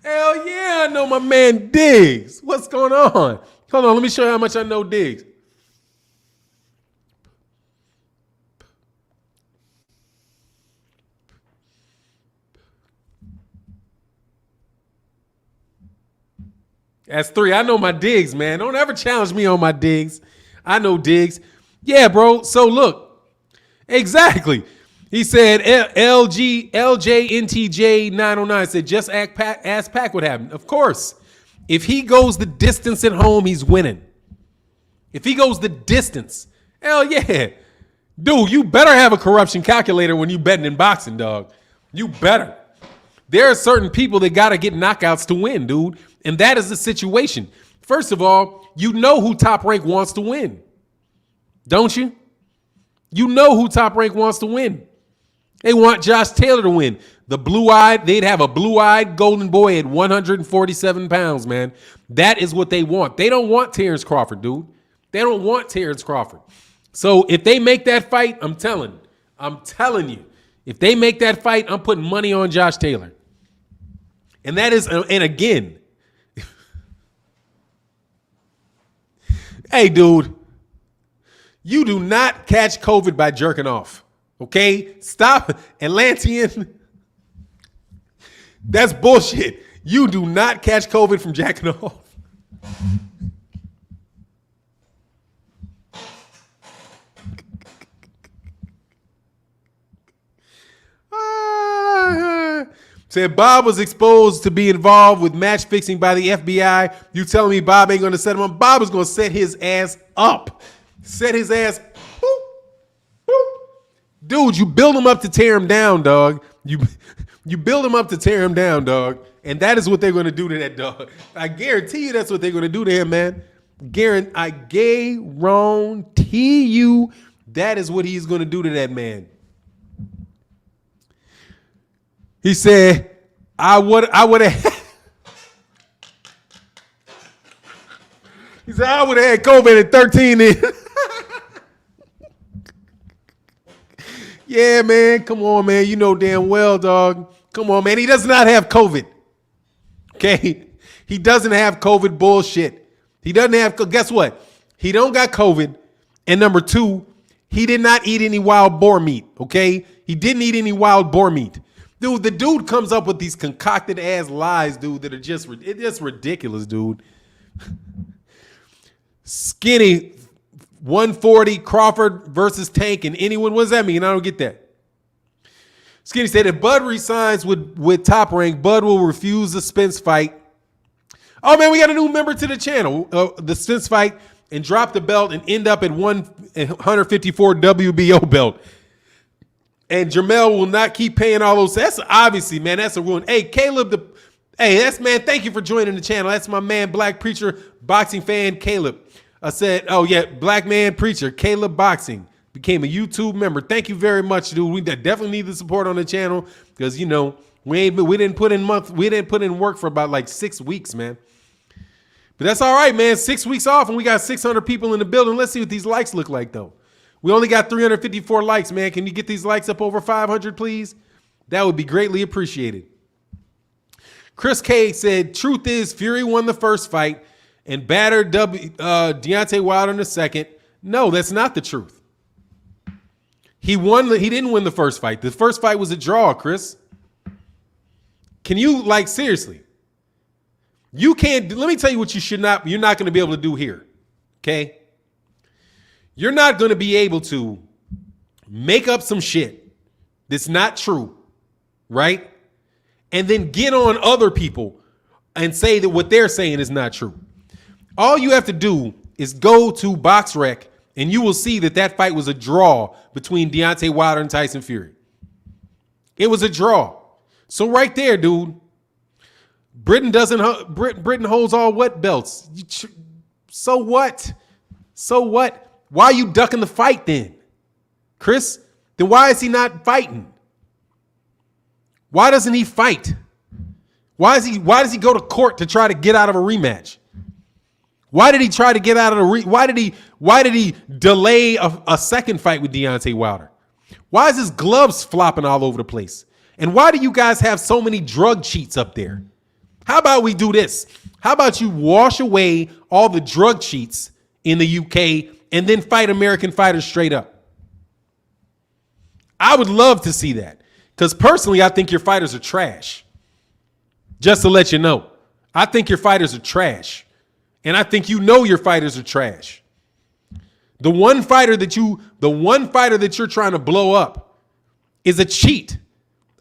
Speaker 1: Hell yeah, I know my man Diggs. What's going on? Hold on, let me show you how much I know Diggs. That's 3. I know my Diggs, man. Don't ever challenge me on my Diggs. I know Diggs. Yeah, bro. So look, exactly. He said LJNTJ909 said just ask Pac what happened. Of course, if he goes the distance at home, he's winning. If he goes the distance, hell yeah, dude. You better have a corruption calculator when you betting in boxing, dog. You better. There are certain people that got to get knockouts to win, dude. And that is the situation. First of all, you know who Top Rank wants to win. Don't you? You know who Top Rank wants to win. They want Josh Taylor to win. They'd have a blue-eyed golden boy at 147 pounds, man. That is what they want. They don't want Terence Crawford, dude. They don't want Terence Crawford. So if they make that fight, I'm telling you, if they make that fight, I'm putting money on Josh Taylor. And that is, and again, hey, dude, you do not catch COVID by jerking off. Okay? Stop. Atlantean. That's bullshit. You do not catch COVID from jacking off. Said Bob was exposed to be involved with match fixing by the FBI. You telling me Bob ain't going to set him up? Bob is going to set his ass up. Set his ass. Boop, boop. Dude, you build him up to tear him down, dog. You build him up to tear him down, dog. And that is what they're going to do to that dog. I guarantee you that's what they're going to do to him, man. I guarantee you that is what he's going to do to that man. He said, I would have. He said, I would have had COVID at 13 then. Yeah, man. Come on, man. You know damn well, dog. Come on, man. He does not have COVID. Okay? He doesn't have COVID bullshit. He doesn't have, guess what? He don't got COVID. And number 2, he did not eat any wild boar meat. Okay? He didn't eat any wild boar meat. Dude, the dude comes up with these concocted ass lies, dude, that are just ridiculous, dude. Skinny 140 Crawford versus Tank and anyone. What does that mean? I don't get that. Skinny said if Bud resigns with Top Rank, Bud will refuse the Spence fight. Oh man, we got a new member to the channel. The Spence fight and drop the belt and end up at 154 WBO belt. And Jermel will not keep paying all those. That's obviously, man, that's a ruin. Hey, Caleb, that's man, thank you for joining the channel. That's my man, Black Preacher, boxing fan, Caleb. I said, oh yeah, Black Man Preacher, Caleb Boxing, became a YouTube member. Thank you very much, dude. We definitely need the support on the channel because you know we didn't put in work for about like 6 weeks, man. But that's all right, man. 6 weeks off and we got 600 people in the building. Let's see what these likes look like though. We only got 354 likes, man. Can you get these likes up over 500, please? That would be greatly appreciated. Chris K said, truth is, Fury won the first fight. and battered Deontay Wilder in the second. No, that's not the truth. He didn't win the first fight. The first fight was a draw, Chris. Can you, seriously? You can't, let me tell you what you're not going to be able to do here. Okay? You're not going to be able to make up some shit that's not true, right? And then get on other people and say that what they're saying is not true. All you have to do is go to BoxRec and you will see that fight was a draw between Deontay Wilder and Tyson Fury. It was a draw. So right there, dude, Britain holds all what belts? So what? So what? Why are you ducking the fight then, Chris? Then why is he not fighting? Why doesn't he fight? Why does he go to court to try to get out of a rematch? Why did he try to get out of the why did he delay a second fight with Deontay Wilder? Why is his gloves flopping all over the place? And why do you guys have so many drug cheats up there? How about we do this? How about you wash away all the drug cheats in the UK and then fight American fighters straight up? I would love to see that. Because personally, I think your fighters are trash. Just to let you know. I think your fighters are trash. And I think you know your fighters are trash. The one fighter that you're trying to blow up is a cheat.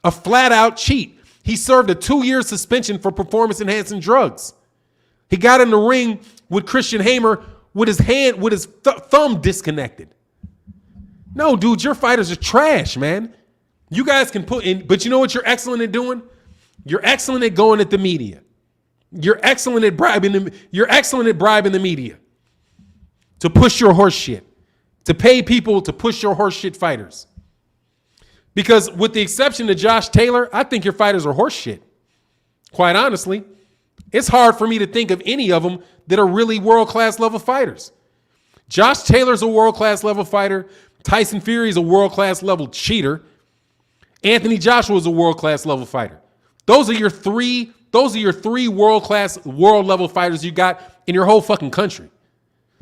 Speaker 1: A flat out cheat. He served a 2-year suspension for performance enhancing drugs. He got in the ring with Christian Hamer with his thumb disconnected. No, dude, your fighters are trash, man. You guys can put in, but you know what you're excellent at doing? You're excellent at going at the media. You're excellent at bribing the media to push your horse shit, to pay people to push your horse shit fighters. Because with the exception of Josh Taylor, I think your fighters are horse shit. Quite honestly, it's hard for me to think of any of them that are really world-class level fighters. Josh Taylor's a world-class level fighter. Tyson Fury is a world-class level cheater. Anthony Joshua is a world-class level fighter. Those are your three world-class, world-level fighters you got in your whole fucking country.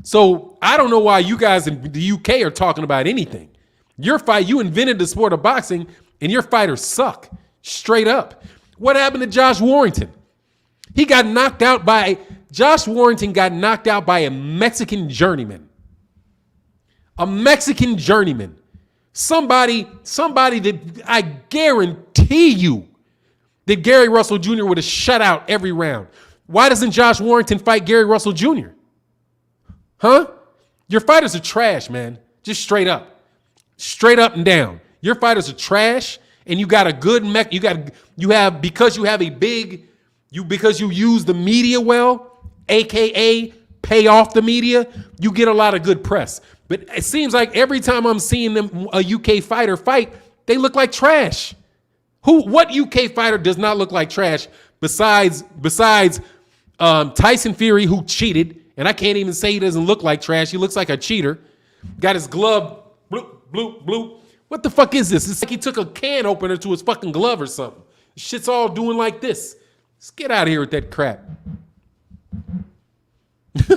Speaker 1: So I don't know why you guys in the UK are talking about anything. You invented the sport of boxing, and your fighters suck. Straight up. What happened to Josh Warrington? Josh Warrington got knocked out by a Mexican journeyman. A Mexican journeyman. Somebody that I guarantee you that Gary Russell Jr. would have shut out every round. Why doesn't Josh Warrington fight Gary Russell Jr.? Huh? Your fighters are trash, man. Just straight up. Straight up and down. Your fighters are trash, and you got a good because you use the media well, aka pay off the media, you get a lot of good press. But it seems like every time I'm seeing a UK fighter fight, they look like trash. What UK fighter does not look like trash besides Tyson Fury, who cheated, and I can't even say he doesn't look like trash. He looks like a cheater. Got his glove, bloop, bloop, bloop. What the fuck is this? It's like he took a can opener to his fucking glove or something. Shit's all doing like this. Let's get out of here with that crap.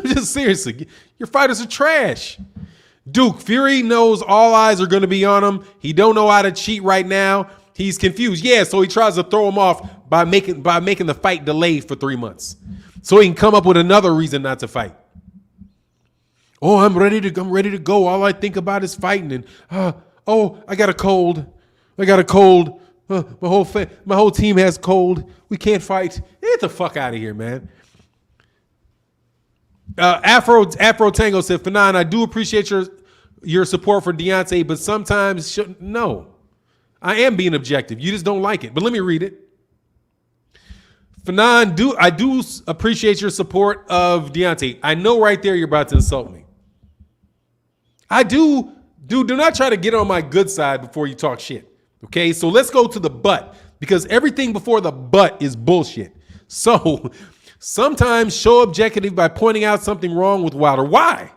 Speaker 1: Just seriously, your fighters are trash. Duke, Fury knows all eyes are going to be on him. He don't know how to cheat right now. He's confused. Yeah, so he tries to throw him off by making the fight delayed for 3 months. So he can come up with another reason not to fight. Oh, I'm ready to go. All I think about is fighting. And I got a cold. My whole team has cold. We can't fight. Get the fuck out of here, man. Afro Tango said, Fannon, I do appreciate your support for Deontay, but sometimes no. I am being objective. You just don't like it. But let me read it. Fannon, I do appreciate your support of Deontay. I know right there you're about to insult me. I do. Do not try to get on my good side before you talk shit. Okay? So let's go to the but, because everything before the but is bullshit. So sometimes show objectivity by pointing out something wrong with Wilder. Why?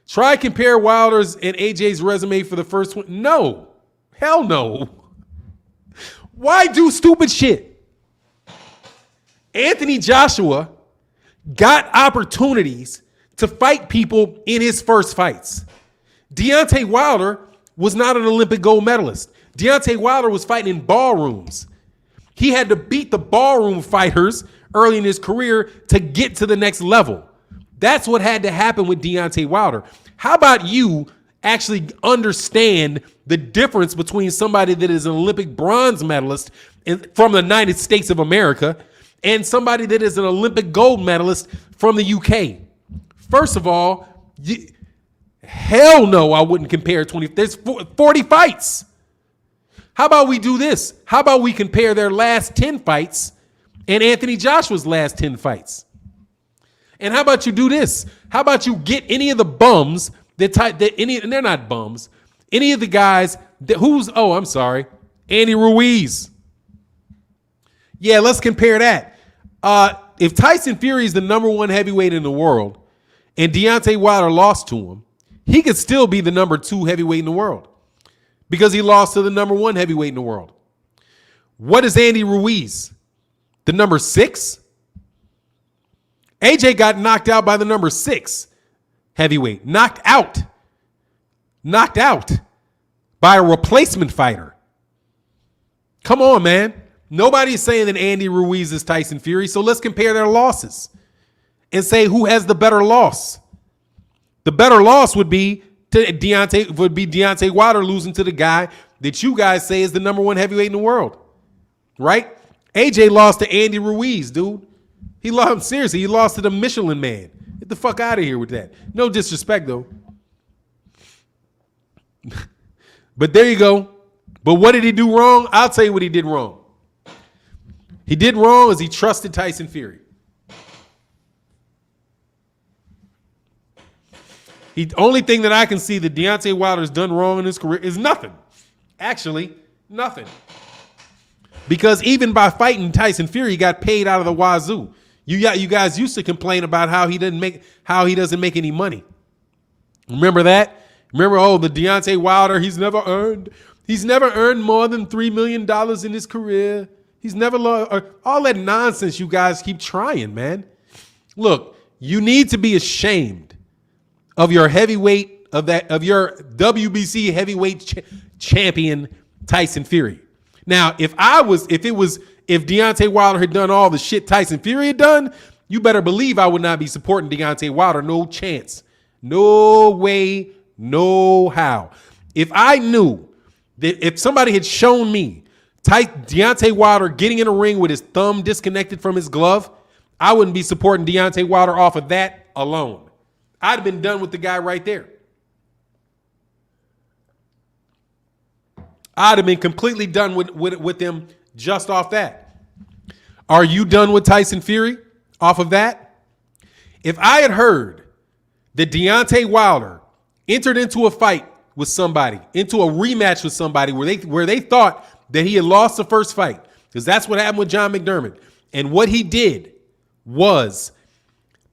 Speaker 1: Try compare Wilder's and AJ's resume for the first one. No. Hell no. Why do stupid shit? Anthony Joshua got opportunities to fight people in his first fights. Deontay Wilder was not an Olympic gold medalist. Deontay Wilder was fighting in ballrooms. He had to beat the ballroom fighters early in his career to get to the next level. That's what had to happen with Deontay Wilder. How about you actually understand the difference between somebody that is an Olympic bronze medalist from the United States of America and somebody that is an Olympic gold medalist from the UK? First of all, hell no, I wouldn't compare 20. There's 40 fights. How about we do this? How about we compare their last 10 fights and Anthony Joshua's last 10 fights? And how about you do this? How about you get any of the bums and they're not bums, any of the guys Andy Ruiz. Yeah, let's compare that. If Tyson Fury is the number one heavyweight in the world and Deontay Wilder lost to him, he could still be the number 2 heavyweight in the world because he lost to the number 1 heavyweight in the world. What is Andy Ruiz? The number 6? AJ got knocked out by the number 6 heavyweight. Knocked out by a replacement fighter. Come on, man. Nobody's saying that Andy Ruiz is Tyson Fury, so let's compare their losses and say who has the better loss. The better loss would be Deontay Wilder losing to the guy that you guys say is the number 1 heavyweight in the world, right? AJ lost to Andy Ruiz, dude. He lost to the Michelin Man. Get the fuck out of here with that. No disrespect, though. But there you go. But what did he do wrong? I'll tell you what he did wrong. He did wrong is he trusted Tyson Fury. The only thing that I can see that Deontay Wilder's done wrong in his career is nothing. Actually, nothing. Because even by fighting Tyson Fury, he got paid out of the wazoo. You guys used to complain about how he doesn't make any money. Remember that? Remember, the Deontay Wilder, he's never earned more than $3 million in his career. He's never all that nonsense. You guys keep trying, man. Look, you need to be ashamed of your heavyweight of your WBC heavyweight champion Tyson Fury. Now, if Deontay Wilder had done all the shit Tyson Fury had done, you better believe I would not be supporting Deontay Wilder. No chance. No way. No how. If I knew that if somebody had shown me Deontay Wilder getting in a ring with his thumb disconnected from his glove, I wouldn't be supporting Deontay Wilder off of that alone. I'd have been done with the guy right there. I'd have been completely done with him just off that. Are you done with Tyson Fury off of that? If I had heard that Deontay Wilder entered into a fight with somebody, into a rematch with somebody where they thought that he had lost the first fight, because that's what happened with John McDermott, and what he did was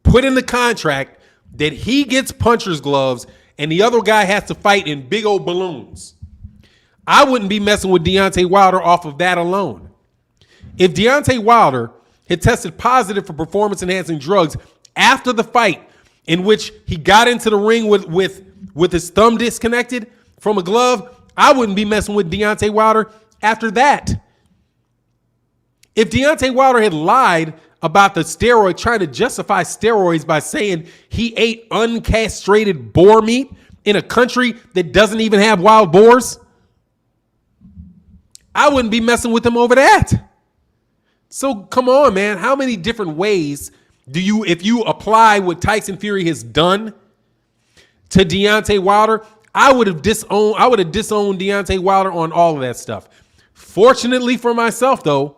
Speaker 1: put in the contract that he gets puncher's gloves and the other guy has to fight in big old balloons, I wouldn't be messing with Deontay Wilder off of that alone. If Deontay Wilder had tested positive for performance-enhancing drugs after the fight in which he got into the ring with his thumb disconnected from a glove, I wouldn't be messing with Deontay Wilder after that. If Deontay Wilder had lied about the steroid, trying to justify steroids by saying he ate uncastrated boar meat in a country that doesn't even have wild boars, I wouldn't be messing with him over that. So come on, man. How many different ways if you apply what Tyson Fury has done to Deontay Wilder, I would have disowned Deontay Wilder on all of that stuff. Fortunately for myself, though,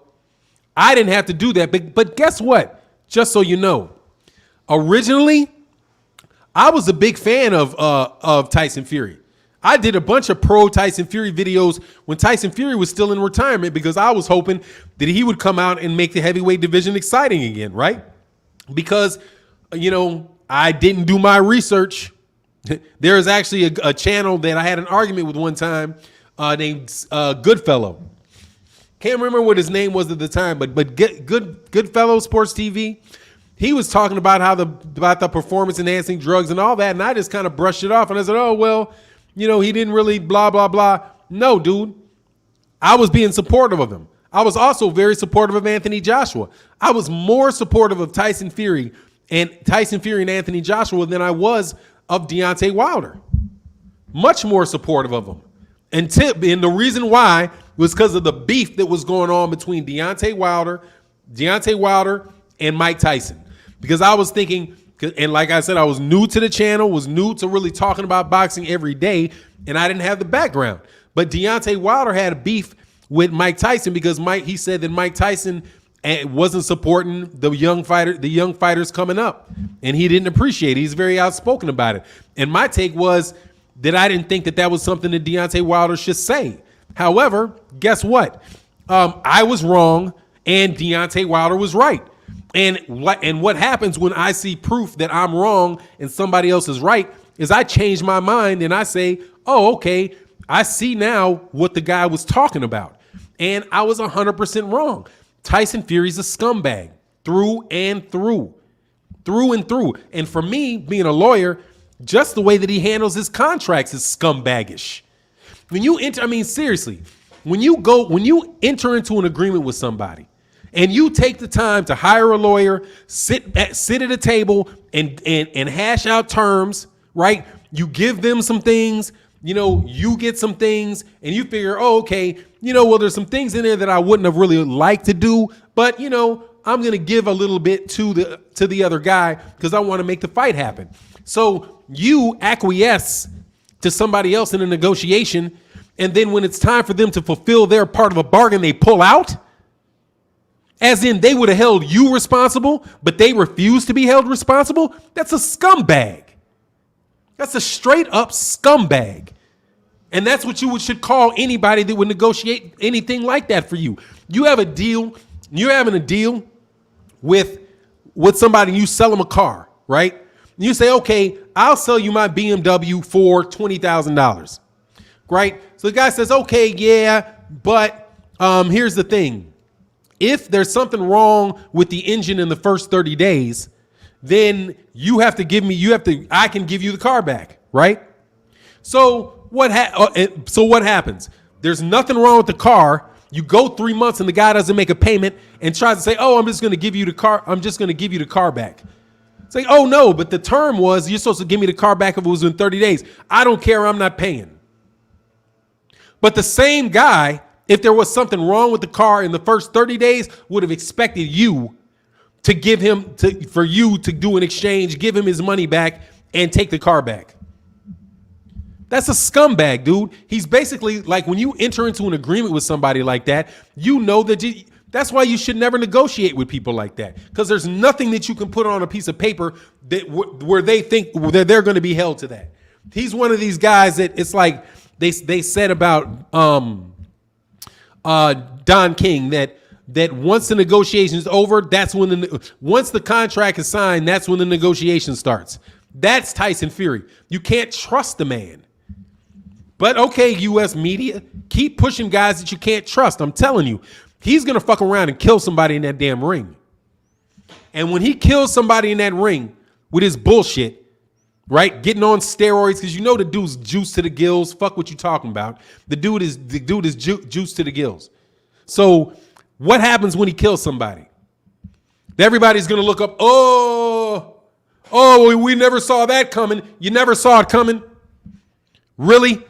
Speaker 1: I didn't have to do that. But guess what? Just so you know, originally, I was a big fan of Tyson Fury. I did a bunch of pro Tyson Fury videos when Tyson Fury was still in retirement because I was hoping that he would come out and make the heavyweight division exciting again, right? Because, I didn't do my research. There is actually a channel that I had an argument with one time named Goodfellow. Can't remember what his name was at the time, but Goodfellow Sports TV. He was talking about about the performance enhancing drugs and all that, and I just kind of brushed it off and I said, "Oh well, he didn't really blah blah blah." No, dude, I was being supportive of him. I was also very supportive of Anthony Joshua. I was more supportive of Tyson Fury and Anthony Joshua than I was of Deontay Wilder. Much more supportive of him. And the reason why was because of the beef that was going on between Deontay Wilder and Mike Tyson. Because I was thinking, and like I said, I was new to the channel, was new to really talking about boxing every day, and I didn't have the background. But Deontay Wilder had a beef with Mike Tyson because he said that Mike Tyson wasn't supporting the young fighters coming up, and he didn't appreciate it. He's very outspoken about it. And my take was that I didn't think that was something that Deontay Wilder should say. However, guess what? I was wrong, and Deontay Wilder was right. And what happens when I see proof that I'm wrong and somebody else is right is I change my mind and I say, oh, okay, I see now what the guy was talking about. And I was 100% wrong. Tyson Fury's a scumbag through and through. And for me, being a lawyer, just the way that he handles his contracts is scumbagish. Seriously, when you enter into an agreement with somebody and you take the time to hire a lawyer, sit at a table and hash out terms, right? You give them some things, you get some things, and you figure, oh, okay, well, there's some things in there that I wouldn't have really liked to do, but I'm gonna give a little bit to the other guy because I want to make the fight happen. So you acquiesce to somebody else in a negotiation, and then when it's time for them to fulfill their part of a bargain, they pull out. As in, they would have held you responsible, but they refuse to be held responsible. That's a scumbag. That's a straight up scumbag. And that's what you should call anybody that would negotiate anything like that for you. You have a deal, you're having a deal with somebody, and you sell them a car, right? And you say, okay, I'll sell you my BMW for $20,000, right? So the guy says, okay, yeah, but here's the thing. If there's something wrong with the engine in the first 30 days, then I can give you the car back, right? So what happens? There's nothing wrong with the car. You go 3 months and the guy doesn't make a payment and tries to say, oh, I'm just going to give you the car back. It's like, oh no, but the term was you're supposed to give me the car back if it was in 30 days. I don't care, I'm not paying. But the same guy, if there was something wrong with the car in the first 30 days, would have expected you to for you to do an exchange, give him his money back, and take the car back. That's a scumbag, dude. He's basically like, when you enter into an agreement with somebody like that, that's why you should never negotiate with people like that, because there's nothing that you can put on a piece of paper where they think that they're going to be held to that. He's one of these guys that it's like they said about Don King that once the negotiation is over, that's when once the contract is signed, that's when the negotiation starts. That's Tyson Fury. You can't trust the man. But okay, U.S. media, keep pushing guys that you can't trust. I'm telling you, he's going to fuck around and kill somebody in that damn ring. And when he kills somebody in that ring with his bullshit, right, getting on steroids, because the dude's juiced to the gills. Fuck what you talking about. The dude is juiced to the gills. So what happens when he kills somebody? Everybody's going to look up, oh, we never saw that coming. You never saw it coming? Really?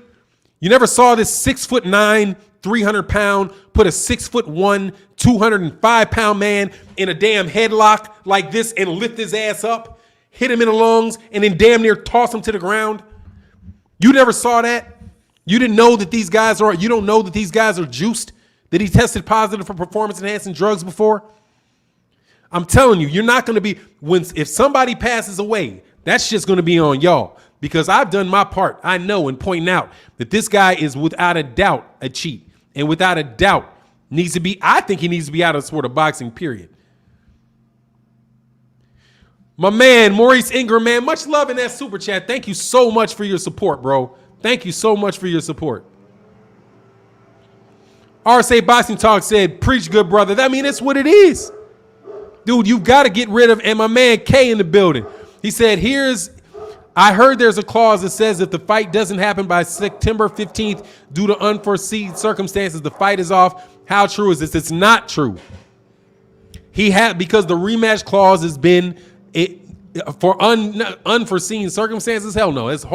Speaker 1: You never saw this 6'9", 300-pound, put a 6'1", 205-pound man in a damn headlock like this and lift his ass up, hit him in the lungs, and then damn near toss him to the ground? You never saw that? You didn't know that these guys are, you don't know that these guys are juiced? That he tested positive for performance-enhancing drugs before? I'm telling you, you're not going to be, if somebody passes away, that's just going to be on y'all. Because I've done my part. I know in pointing out that this guy is without a doubt a cheat. And without a doubt I think he needs to be out of the sport of boxing, period. My man, Maurice Ingram, man, much love in that super chat. Thank you so much for your support, bro. Thank you so much for your support. RSA Boxing Talk said, preach good brother. I mean, that's what it is. Dude, you've got to get rid of, and my man K in the building. He said, I heard there's a clause that says if the fight doesn't happen by September 15th due to unforeseen circumstances, the fight is off. How true is this? It's not true. Because the rematch clause has been for unforeseen circumstances. Hell no, it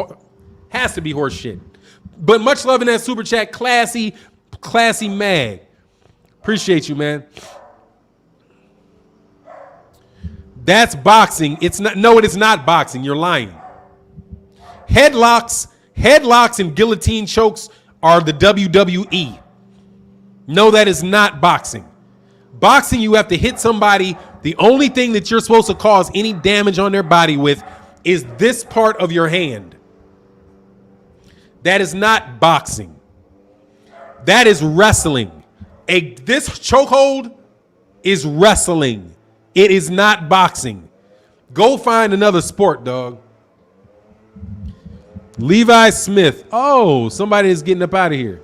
Speaker 1: has to be horse shit. But much love in that super chat, classy mag. Appreciate you, man. That's boxing. It's not. No, it is not boxing. You're lying. Headlocks and guillotine chokes are the WWE. No, that is not boxing. Boxing, you have to hit somebody. The only thing that you're supposed to cause any damage on their body with is this part of your hand. That is not boxing. That is wrestling. This chokehold is wrestling. It is not boxing. Go find another sport, dog. Levi Smith. Oh, somebody is getting up out of here.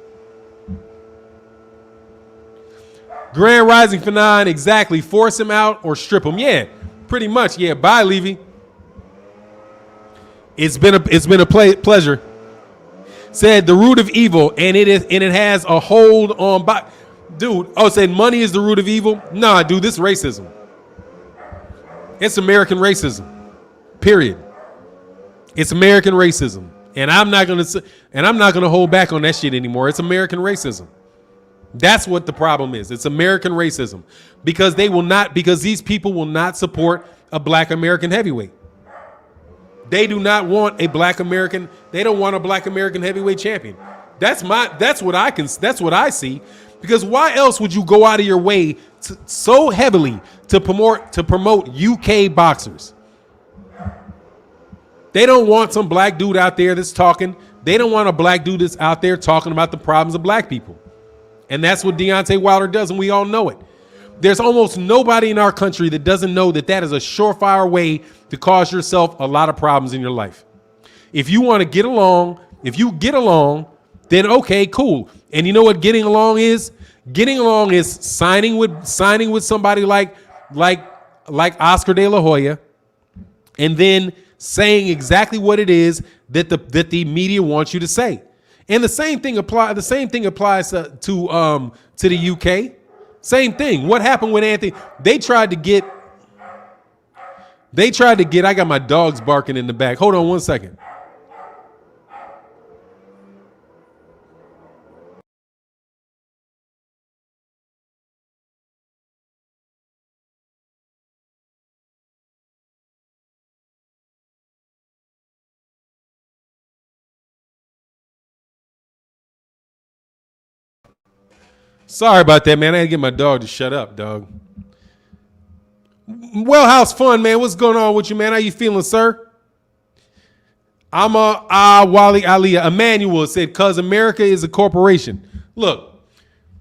Speaker 1: Grand Rising Fannon, exactly. Force him out or strip him. Yeah, pretty much. Yeah, bye, Levy. It's been a pleasure. Said the root of evil, and it has a hold on. Dude, said money is the root of evil. Nah, dude, this is racism. It's American racism. Period. It's American racism. And I'm not gonna hold back on that shit anymore. It's American racism. That's what the problem is. It's American racism. Because these people will not support a black American heavyweight. They do not want a black American, they don't want a black American heavyweight champion. That's what I see. Because why else would you go out of your way so heavily to promote UK boxers? They don't want some black dude out there that's talking. They don't want a black dude that's out there talking about the problems of black people. And that's what Deontay Wilder does, and we all know it. There's almost nobody in our country that doesn't know that is a surefire way to cause yourself a lot of problems in your life. If you want to get along, then okay, cool. And you know what getting along is? Getting along is signing with somebody like Oscar De La Hoya, and then saying exactly what it is that the media wants you to say. And the same thing applies to the UK. Same thing. What happened with Anthony? They tried to get. I got my dogs barking in the back. Hold on one second. Sorry about that, man. I had to get my dog to shut up, dog. Well, how's fun, man? What's going on with you, man? How you feeling, sir? I'm Wally Ali. Emmanuel said, "Cause America is a corporation." Look,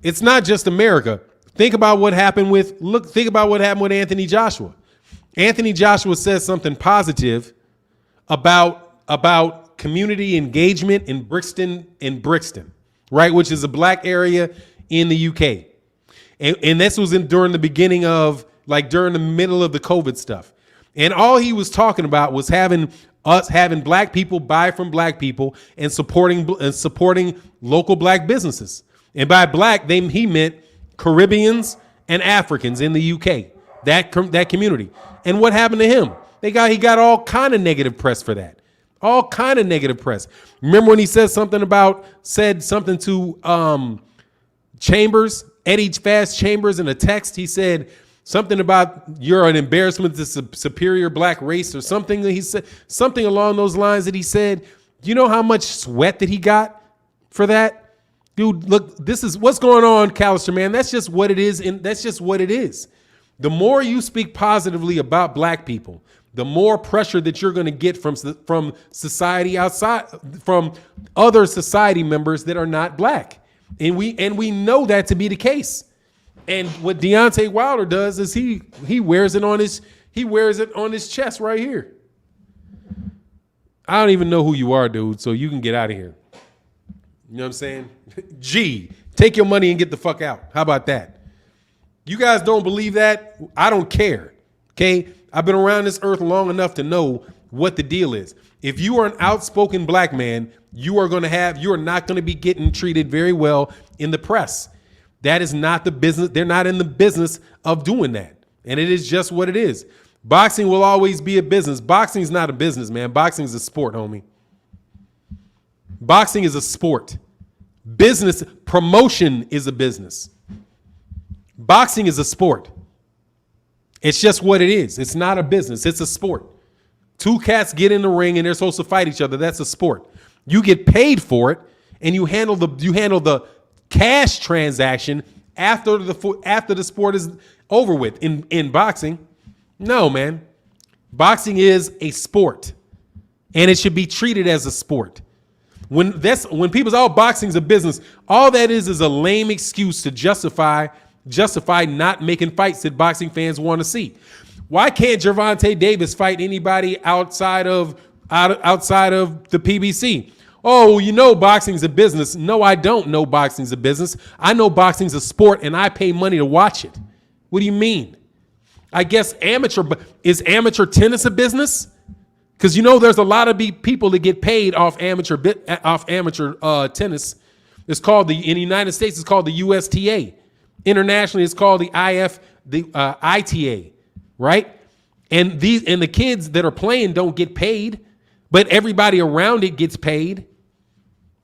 Speaker 1: it's not just America. Think about what happened with Anthony Joshua. Anthony Joshua says something positive about community engagement in Brixton, right? Which is a black area in the UK. And this was during the beginning of, during the middle of the COVID stuff. And all he was talking about was having black people buy from black people and supporting local black businesses. And by black, he meant Caribbeans and Africans in the UK, that community. And what happened to him? He got all kind of negative press for that. All kind of negative press. Remember when he said something to Chambers, Eddie Fast Chambers, in a text? He said something about you're an embarrassment to superior black race or something. He said something along those lines that he said. Do you know how much sweat that he got for that? Dude, look, this is what's going on, Callister, man. That's just what it is. And that's just what it is. The more you speak positively about black people, the more pressure that you're going to get from society outside, from other society members that are not black. And we know that to be the case. And what Deontay Wilder does is he wears it on his chest right here. I don't even know who you are, dude, so you can get out of here. You know what I'm saying? G, take your money and get the fuck out. How about that? You guys don't believe that? I don't care. Okay? I've been around this earth long enough to know what the deal is. If you are an outspoken black man, you are not going to be getting treated very well in the press. That is not the business. They're not in the business of doing that. And it is just what it is. Boxing will always be a business. Boxing is not a business, man. Boxing is a sport, homie. Boxing is a sport. Business promotion is a business. Boxing is a sport. It's just what it is. It's not a business. It's a sport. Two cats get in the ring and they're supposed to fight each other. That's a sport. You get paid for it, and you handle the cash transaction after the sport is over with. In boxing, no, man. Boxing is a sport, and it should be treated as a sport. When people say, "Oh, boxing's a business," all that is a lame excuse to justify not making fights that boxing fans want to see. Why can't Gervonta Davis fight anybody outside of the PBC? Oh, you know boxing's a business. No, I don't know boxing's a business. I know boxing's a sport, and I pay money to watch it. What do you mean? I guess is amateur tennis a business? Because there's a lot of people that get paid off amateur tennis. It's called in the United States, it's called the USTA. Internationally, it's called the ITA, right? And the kids that are playing don't get paid, but everybody around it gets paid,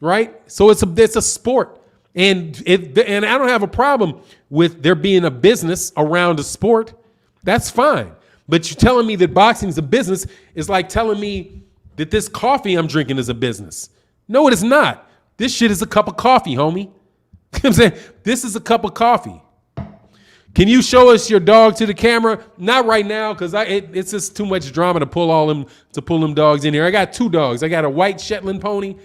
Speaker 1: right? So it's a sport, and I don't have a problem with there being a business around a sport. That's fine. But you're telling me that boxing is a business is like telling me that this coffee I'm drinking is a business. No, it is not. This shit is a cup of coffee, homie. You know what I'm saying? This is a cup of coffee. Can you show us your dog to the camera? Not right now, because it's just too much drama to pull them dogs in here. I got two dogs. I got a white Shetland pony.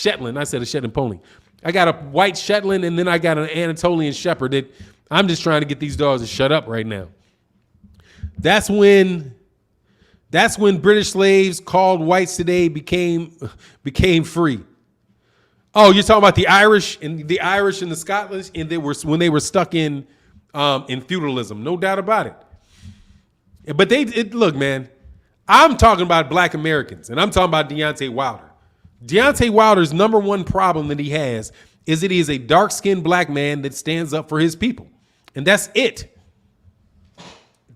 Speaker 1: I said a Shetland pony. I got a white Shetland, and then I got an Anatolian Shepherd that I'm just trying to get these dogs to shut up right now. That's when British slaves called whites today became free. Oh, you're talking about the Irish and the Scotland, and when they were stuck in feudalism, no doubt about it. But look, man, I'm talking about black Americans, and I'm talking about Deontay Wilder. Deontay Wilder's number one problem that he has is that he is a dark-skinned black man that stands up for his people. And that's it.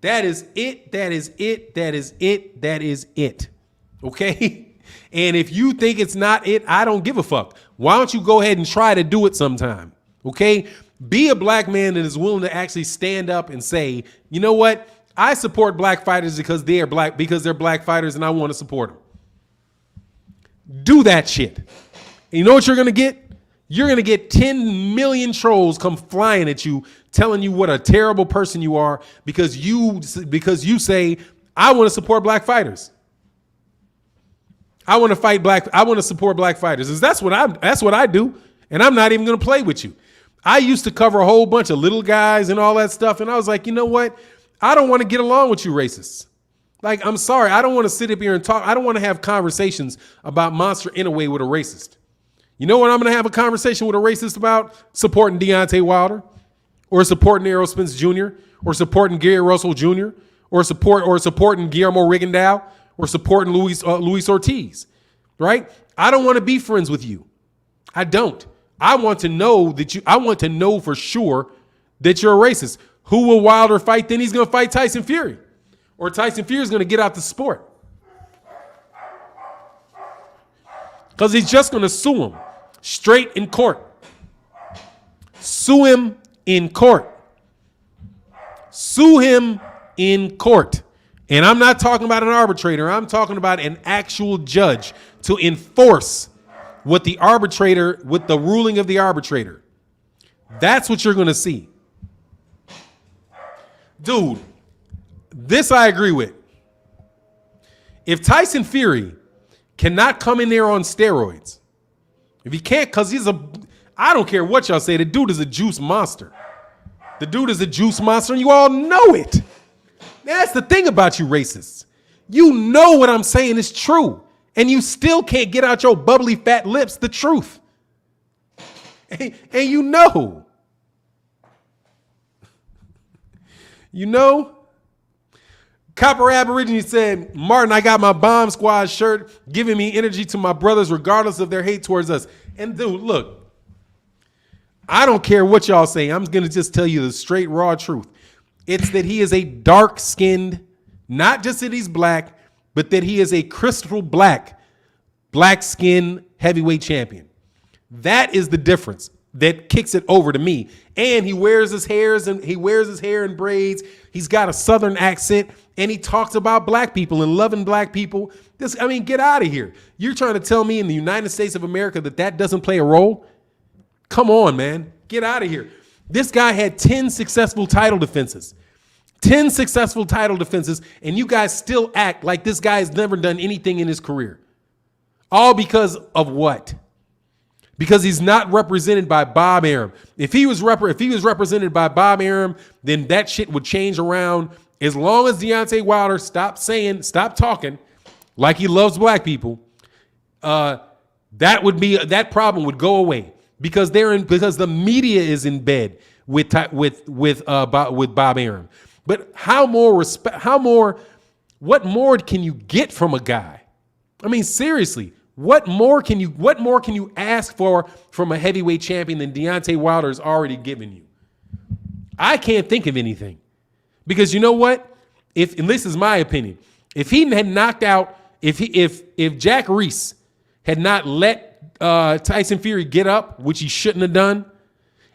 Speaker 1: That is it. That is it. That is it. That is it. Okay? And if you think it's not it, I don't give a fuck. Why don't you go ahead and try to do it sometime? Okay? Be a black man that is willing to actually stand up and say, you know what? I support black fighters because they're black fighters, and I want to support them. Do that shit. And you know what you're going to get? You're going to get 10 million trolls come flying at you, telling you what a terrible person you are because you say, I want to support black fighters. I want to support black fighters. That's what I do. And I'm not even going to play with you. I used to cover a whole bunch of little guys and all that stuff. And I was like, you know what? I don't want to get along with you racists. Like, I'm sorry. I don't want to sit up here and talk. I don't want to have conversations about Monster Inouye with a racist. You know what I'm going to have a conversation with a racist about? Supporting Deontay Wilder, or supporting Errol Spence Jr., or supporting Gary Russell Jr., or supporting Guillermo Rigondeaux, or supporting Luis Ortiz, right? I don't want to be friends with you. I don't. I want to know for sure that you're a racist. Who will Wilder fight? Then he's going to fight Tyson Fury, or Tyson Fury is going to get out the sport because he's just going to sue him straight in court. Sue him in court. Sue him in court. And I'm not talking about an arbitrator. I'm talking about an actual judge to enforce with the ruling of the arbitrator. That's what you're going to see. Dude, this I agree with. If Tyson Fury cannot come in there on steroids, if he can't, because I don't care what y'all say, the dude is a juice monster. The dude is a juice monster, and you all know it. That's the thing about you racists. You know what I'm saying is true, and you still can't get out your bubbly fat lips the truth. And you know, Copper Aborigine said, Martin, I got my Bomb Squad shirt giving me energy to my brothers regardless of their hate towards us. And dude, look, I don't care what y'all say. I'm going to just tell you the straight, raw truth. It's that he is a dark-skinned, not just that he's black, but that he is a crystal black skin heavyweight champion. That is the difference that kicks it over to me. And he wears his hair in braids. He's got a Southern accent, and he talks about black people and loving black people. Get out of here. You're trying to tell me in the United States of America that doesn't play a role? Come on, man. Get out of here. This guy had 10 successful title defenses. 10 successful title defenses, and you guys still act like this guy has never done anything in his career. All because of what? Because he's not represented by Bob Arum. If he was represented by Bob Arum, then that shit would change around. As long as Deontay Wilder stop talking like he loves black people, that problem would go away because because the media is in bed with Bob Arum. But what more can you get from a guy? I mean, seriously. What more can you ask for from a heavyweight champion than Deontay Wilder's already given you? I can't think of anything. Because you know what? And this is my opinion. If he had knocked out, if Jack Reese had not let Tyson Fury get up, which he shouldn't have done,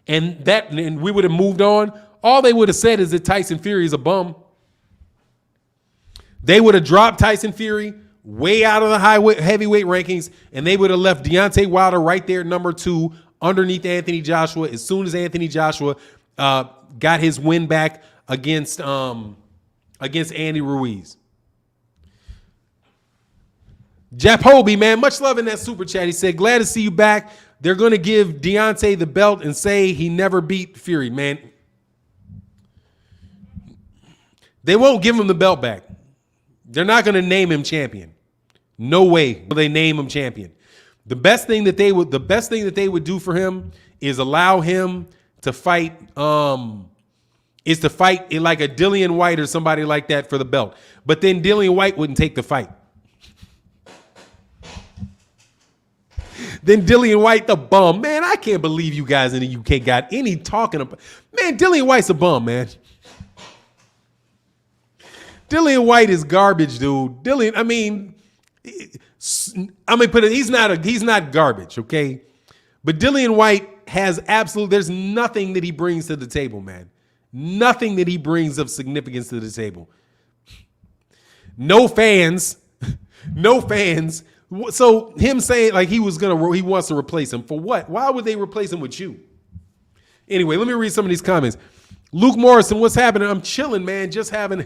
Speaker 1: and we would have moved on, all they would have said is that Tyson Fury is a bum. They would have dropped Tyson Fury way out of the heavyweight rankings, and they would have left Deontay Wilder right there, number 2, underneath Anthony Joshua. As soon as Anthony Joshua got his win back against Andy Ruiz. Jeff Hobie, man, much love in that super chat. He said, glad to see you back. They're going to give Deontay the belt and say he never beat Fury, man. They won't give him the belt back. They're not going to name him champion. No way will they name him champion. The best thing that they would do for him is allow him to fight like a Dillian White or somebody like that for the belt. But then Dillian White wouldn't take the fight. Then Dillian White, the bum. Man, I can't believe you guys in the UK got any talking about. Man, Dillian White's a bum, man. Dillian White is garbage, dude. He's not garbage, okay? But Dillian White has there's nothing that he brings to the table, man. Nothing that he brings of significance to the table. No fans. No fans. So him saying like he wants to replace him for what? Why would they replace him with you? Anyway, let me read some of these comments. Luke Morrison, what's happening? I'm chilling, man. Just having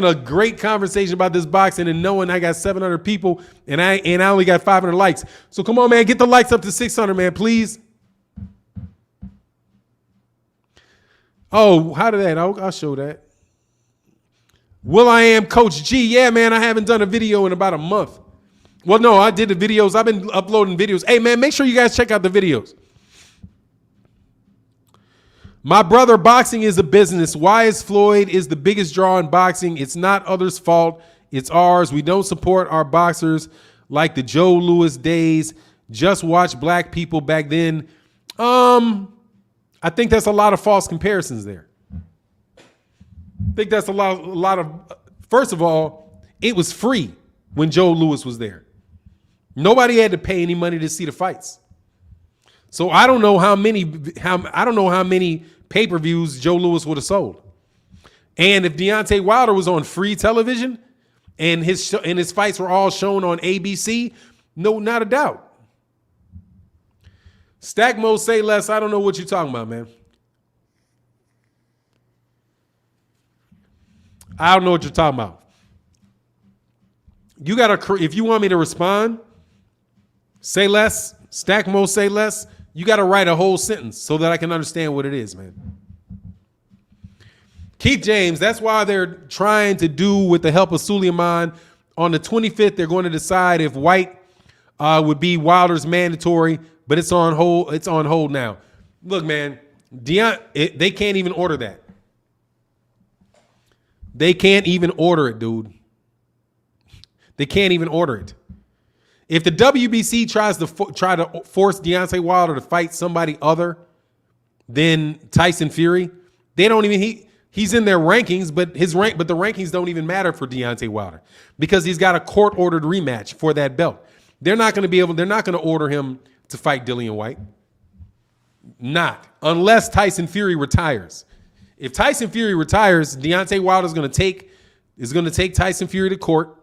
Speaker 1: a great conversation about this boxing and knowing I got 700 people and I only got 500 likes. So come on, man, get the likes up to 600, man, please. Oh, how did that? I'll show that. Will I Am Coach G. Yeah, man, I haven't done a video in about a month. Well, no, I did the videos. I've been uploading videos. Hey, man, make sure you guys check out the videos. My brother, boxing is a business. Wyatt Floyd is the biggest draw in boxing. It's not others' fault. It's ours. We don't support our boxers like the Joe Louis days. Just watch black people back then. I think that's a lot of false comparisons there. I think that's a lot of. First of all, it was free when Joe Louis was there. Nobody had to pay any money to see the fights. So I don't know how many pay-per-views Joe Louis would have sold. And if Deontay Wilder was on free television and his fights were all shown on ABC, no, not a doubt. Stack Mo, say less. I don't know what you're talking about, man. I don't know what you're talking about. You gotta, if you want me to respond, say less. Stack Mo, say less. You got to write a whole sentence so that I can understand what it is, man. Keith James, that's why they're trying to do with the help of Suleiman. On the 25th, they're going to decide if White would be Wilder's mandatory, but it's on hold. It's on hold now. Look, man, they can't even order that. They can't even order it, dude. They can't even order it. If the WBC tries to force Deontay Wilder to fight somebody other than Tyson Fury, they don't even he's in their rankings, but but the rankings don't even matter for Deontay Wilder because he's got a court-ordered rematch for that belt. They're not going to order him to fight Dillian White. Not unless Tyson Fury retires. If Tyson Fury retires, Deontay Wilder is going to take Tyson Fury to court,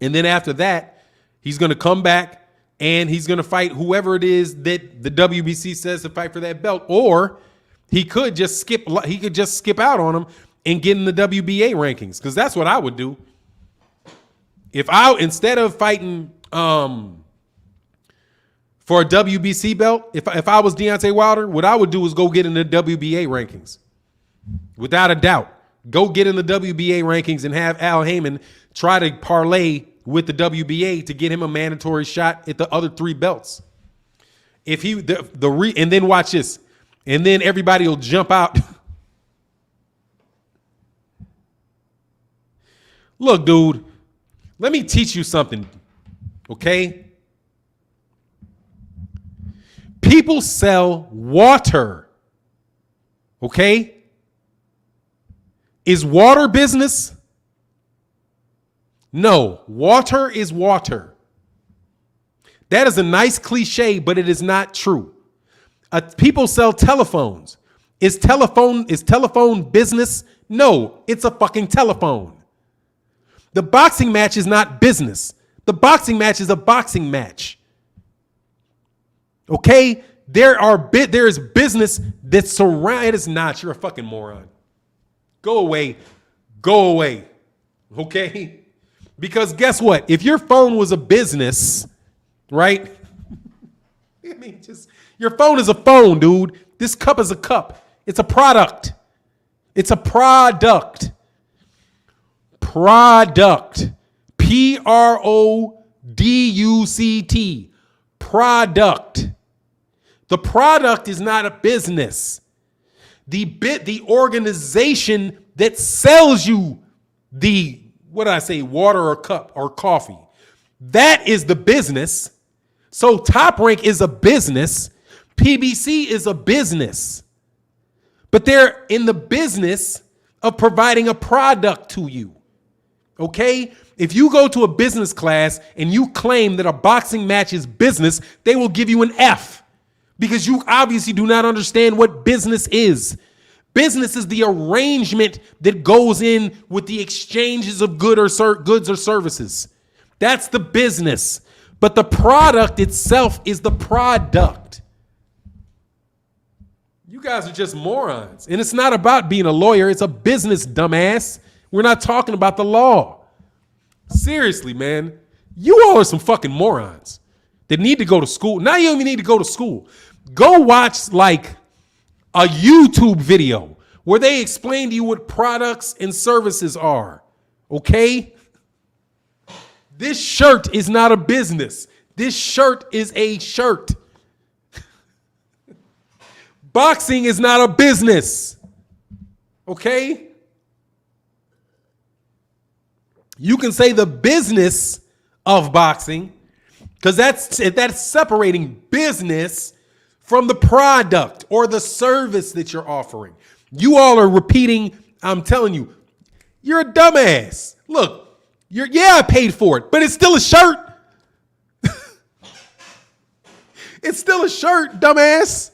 Speaker 1: and then after that, he's going to come back and he's going to fight whoever it is that the WBC says to fight for that belt, or he could just skip out on him and get in the WBA rankings, because that's what I would do. Instead of fighting for a WBC belt, if I was Deontay Wilder, what I would do is go get in the WBA rankings. Without a doubt. Go get in the WBA rankings and have Al Heyman try to parlay with the WBA to get him a mandatory shot at the other 3 belts. And then watch this. And then everybody will jump out. Look, dude, let me teach you something, okay? People sell water, okay? Is water business? No, water is water. That is a nice cliche, but it is not true. People sell telephones. Is telephone business? No, it's a fucking telephone. The boxing match is not business. The boxing match is a boxing match. Okay? There is business that surrounds. It is not. You're a fucking moron. Go away. Go away. Okay? Because guess what? If your phone was a business, right? I mean, your phone is a phone, dude. This cup is a cup. It's a product. It's a product. Product. Product. Product. The product is not a business. The organization that sells you water or cup or coffee, that is the business. So Top Rank is a business. PBC is a business. But they're in the business of providing a product to you. Okay? If you go to a business class and you claim that a boxing match is business, they will give you an F, because you obviously do not understand what business is. Business is the arrangement that goes in with the exchanges of goods or services. That's the business. But the product itself is the product. You guys are just morons. And it's not about being a lawyer. It's a business, dumbass. We're not talking about the law. Seriously, man. You all are some fucking morons that need to go to school. Now you don't even need to go to school. Go watch like a YouTube video where they explain to you what products and services are. Okay? This shirt is not a business. This shirt is a shirt. Boxing is not a business. Okay? You can say the business of boxing, because that's separating business from the product or the service that you're offering. You all are repeating, I'm telling you, you're a dumbass. Look, I paid for it, but it's still a shirt. It's still a shirt, dumbass.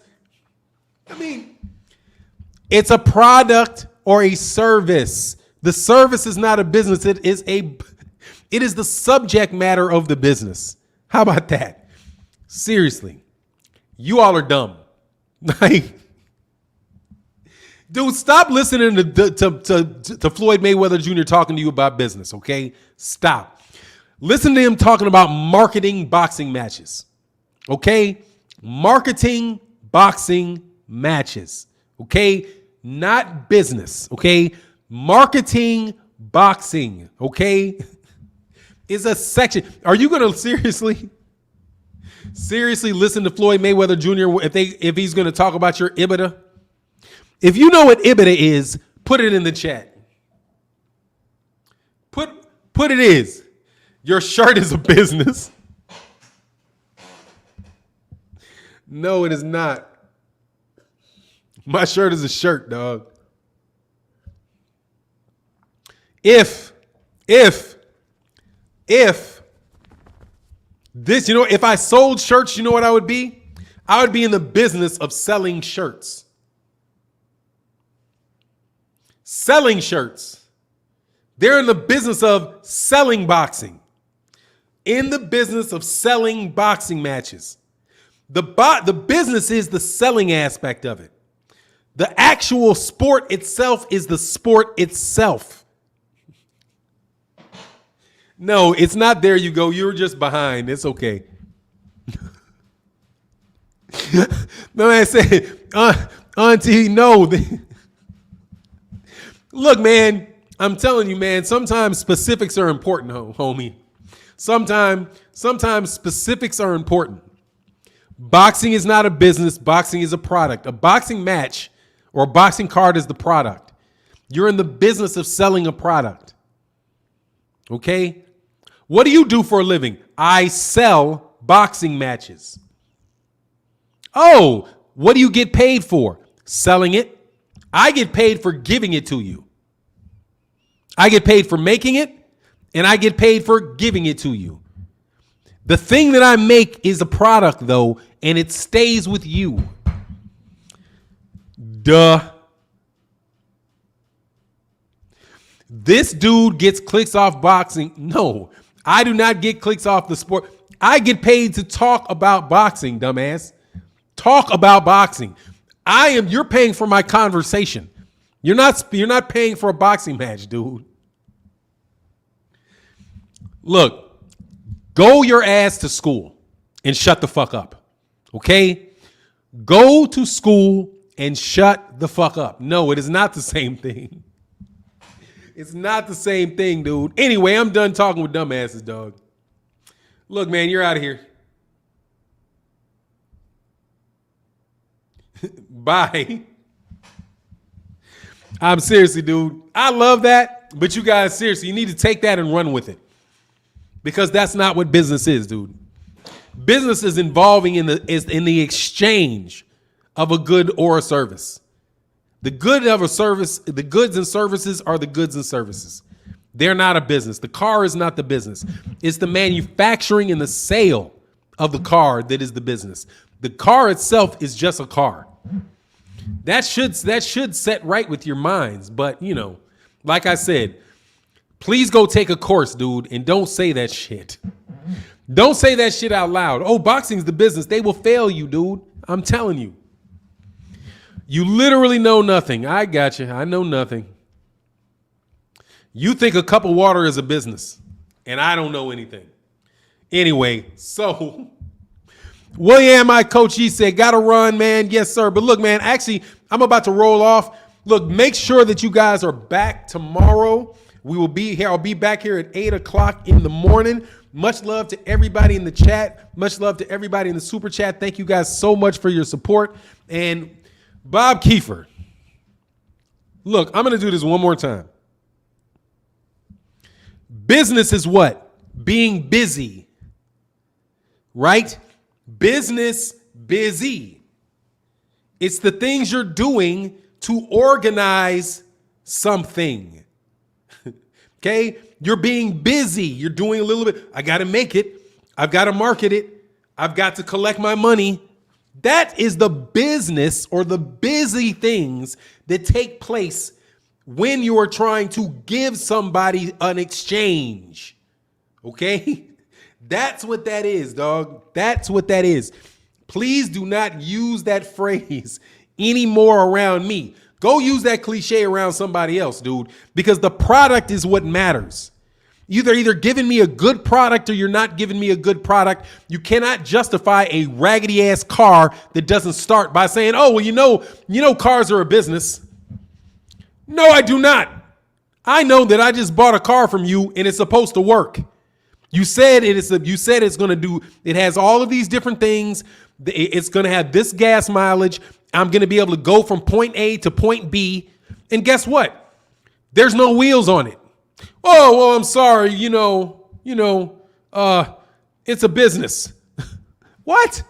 Speaker 1: I mean, it's a product or a service. The service is not a business. It is the subject matter of the business. How about that? Seriously, you all are dumb. Like, dude, stop listening to Floyd Mayweather Jr. talking to you about business, okay? Stop. Listen to him talking about marketing boxing matches, okay? Marketing boxing matches, okay? Not business, okay? Marketing boxing, okay? Is a section. Are you going to seriously? Seriously, listen to Floyd Mayweather Jr. if he's going to talk about your EBITDA. If you know what EBITDA is, put it in the chat. Put it is. Your shirt is a business. No, it is not. My shirt is a shirt, dog. If this, if I sold shirts, you know what I would be? I would be in the business of selling shirts. Selling shirts. They're in the business of selling boxing. In the business of selling boxing matches. The business is the selling aspect of it. The actual sport itself is the sport itself. No, it's not there you go. You're just behind. It's okay. No man said, Auntie, no. Look, man, I'm telling you, man, sometimes specifics are important, homie. Sometimes specifics are important. Boxing is not a business. Boxing is a product. A boxing match or a boxing card is the product. You're in the business of selling a product. Okay? What do you do for a living? I sell boxing matches. Oh, what do you get paid for? Selling it. I get paid for giving it to you. I get paid for making it, and I get paid for giving it to you. The thing that I make is a product, though, and it stays with you. Duh. This dude gets clicks off boxing. No, I do not get clicks off the sport. I get paid to talk about boxing, dumbass. Talk about boxing. You're paying for my conversation. You're not paying for a boxing match, dude. Look, go your ass to school and shut the fuck up. Okay? Go to school and shut the fuck up. No, it is not the same thing. It's not the same thing, dude. Anyway, I'm done talking with dumbasses, dog. Look, man, you're out of here. Bye. I'm seriously, dude. I love that, but you guys, seriously, you need to take that and run with it. Because that's not what business is, dude. Business is involving in the exchange of a good or a service. The good of a service, the goods and services are the goods and services. They're not a business. The car is not the business. It's the manufacturing and the sale of the car that is the business. The car itself is just a car. That should set right with your minds. But, like I said, please go take a course, dude, and don't say that shit. Don't say that shit out loud. Oh, boxing's the business. They will fail you, dude. I'm telling you. You literally know nothing. I got you. I know nothing. You think a cup of water is a business, and I don't know anything. Anyway, so William, my coach, he said, gotta run, man. Yes, sir. But look, man, actually, I'm about to roll off. Look, make sure that you guys are back tomorrow. We will be here. I'll be back here at 8 o'clock in the morning. Much love to everybody in the chat. Much love to everybody in the super chat. Thank you guys so much for your support. And Bob Kiefer, look, I'm going to do this one more time. Business is what? Being busy, right? Business, busy. It's the things you're doing to organize something. Okay? You're being busy. You're doing a little bit. I got to make it. I've got to market it. I've got to collect my money. That is the business or the busy things that take place when you are trying to give somebody an exchange. Okay? That's what that is, dog. That's what that is. Please do not use that phrase anymore around me. Go use that cliche around somebody else, dude, because the product is what matters. Either giving me a good product or you're not giving me a good product. You cannot justify a raggedy ass car that doesn't start by saying, oh, well, you know, cars are a business. No, I do not. I know that I just bought a car from you and it's supposed to work. You said you said it's going to do, it has all of these different things. It's going to have this gas mileage. I'm going to be able to go from point A to point B. And guess what? There's no wheels on it. Oh, well, I'm sorry. It's a business. What?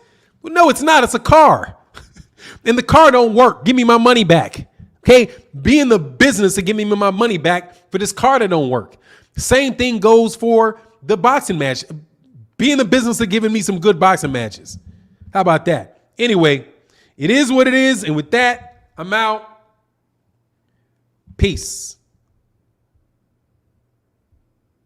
Speaker 1: Well, no, it's not. It's a car. And the car don't work. Give me my money back. Okay? Be in the business to give me my money back for this car that don't work. Same thing goes for the boxing match. Be in the business of giving me some good boxing matches. How about that? Anyway, it is what it is. And with that, I'm out. Peace.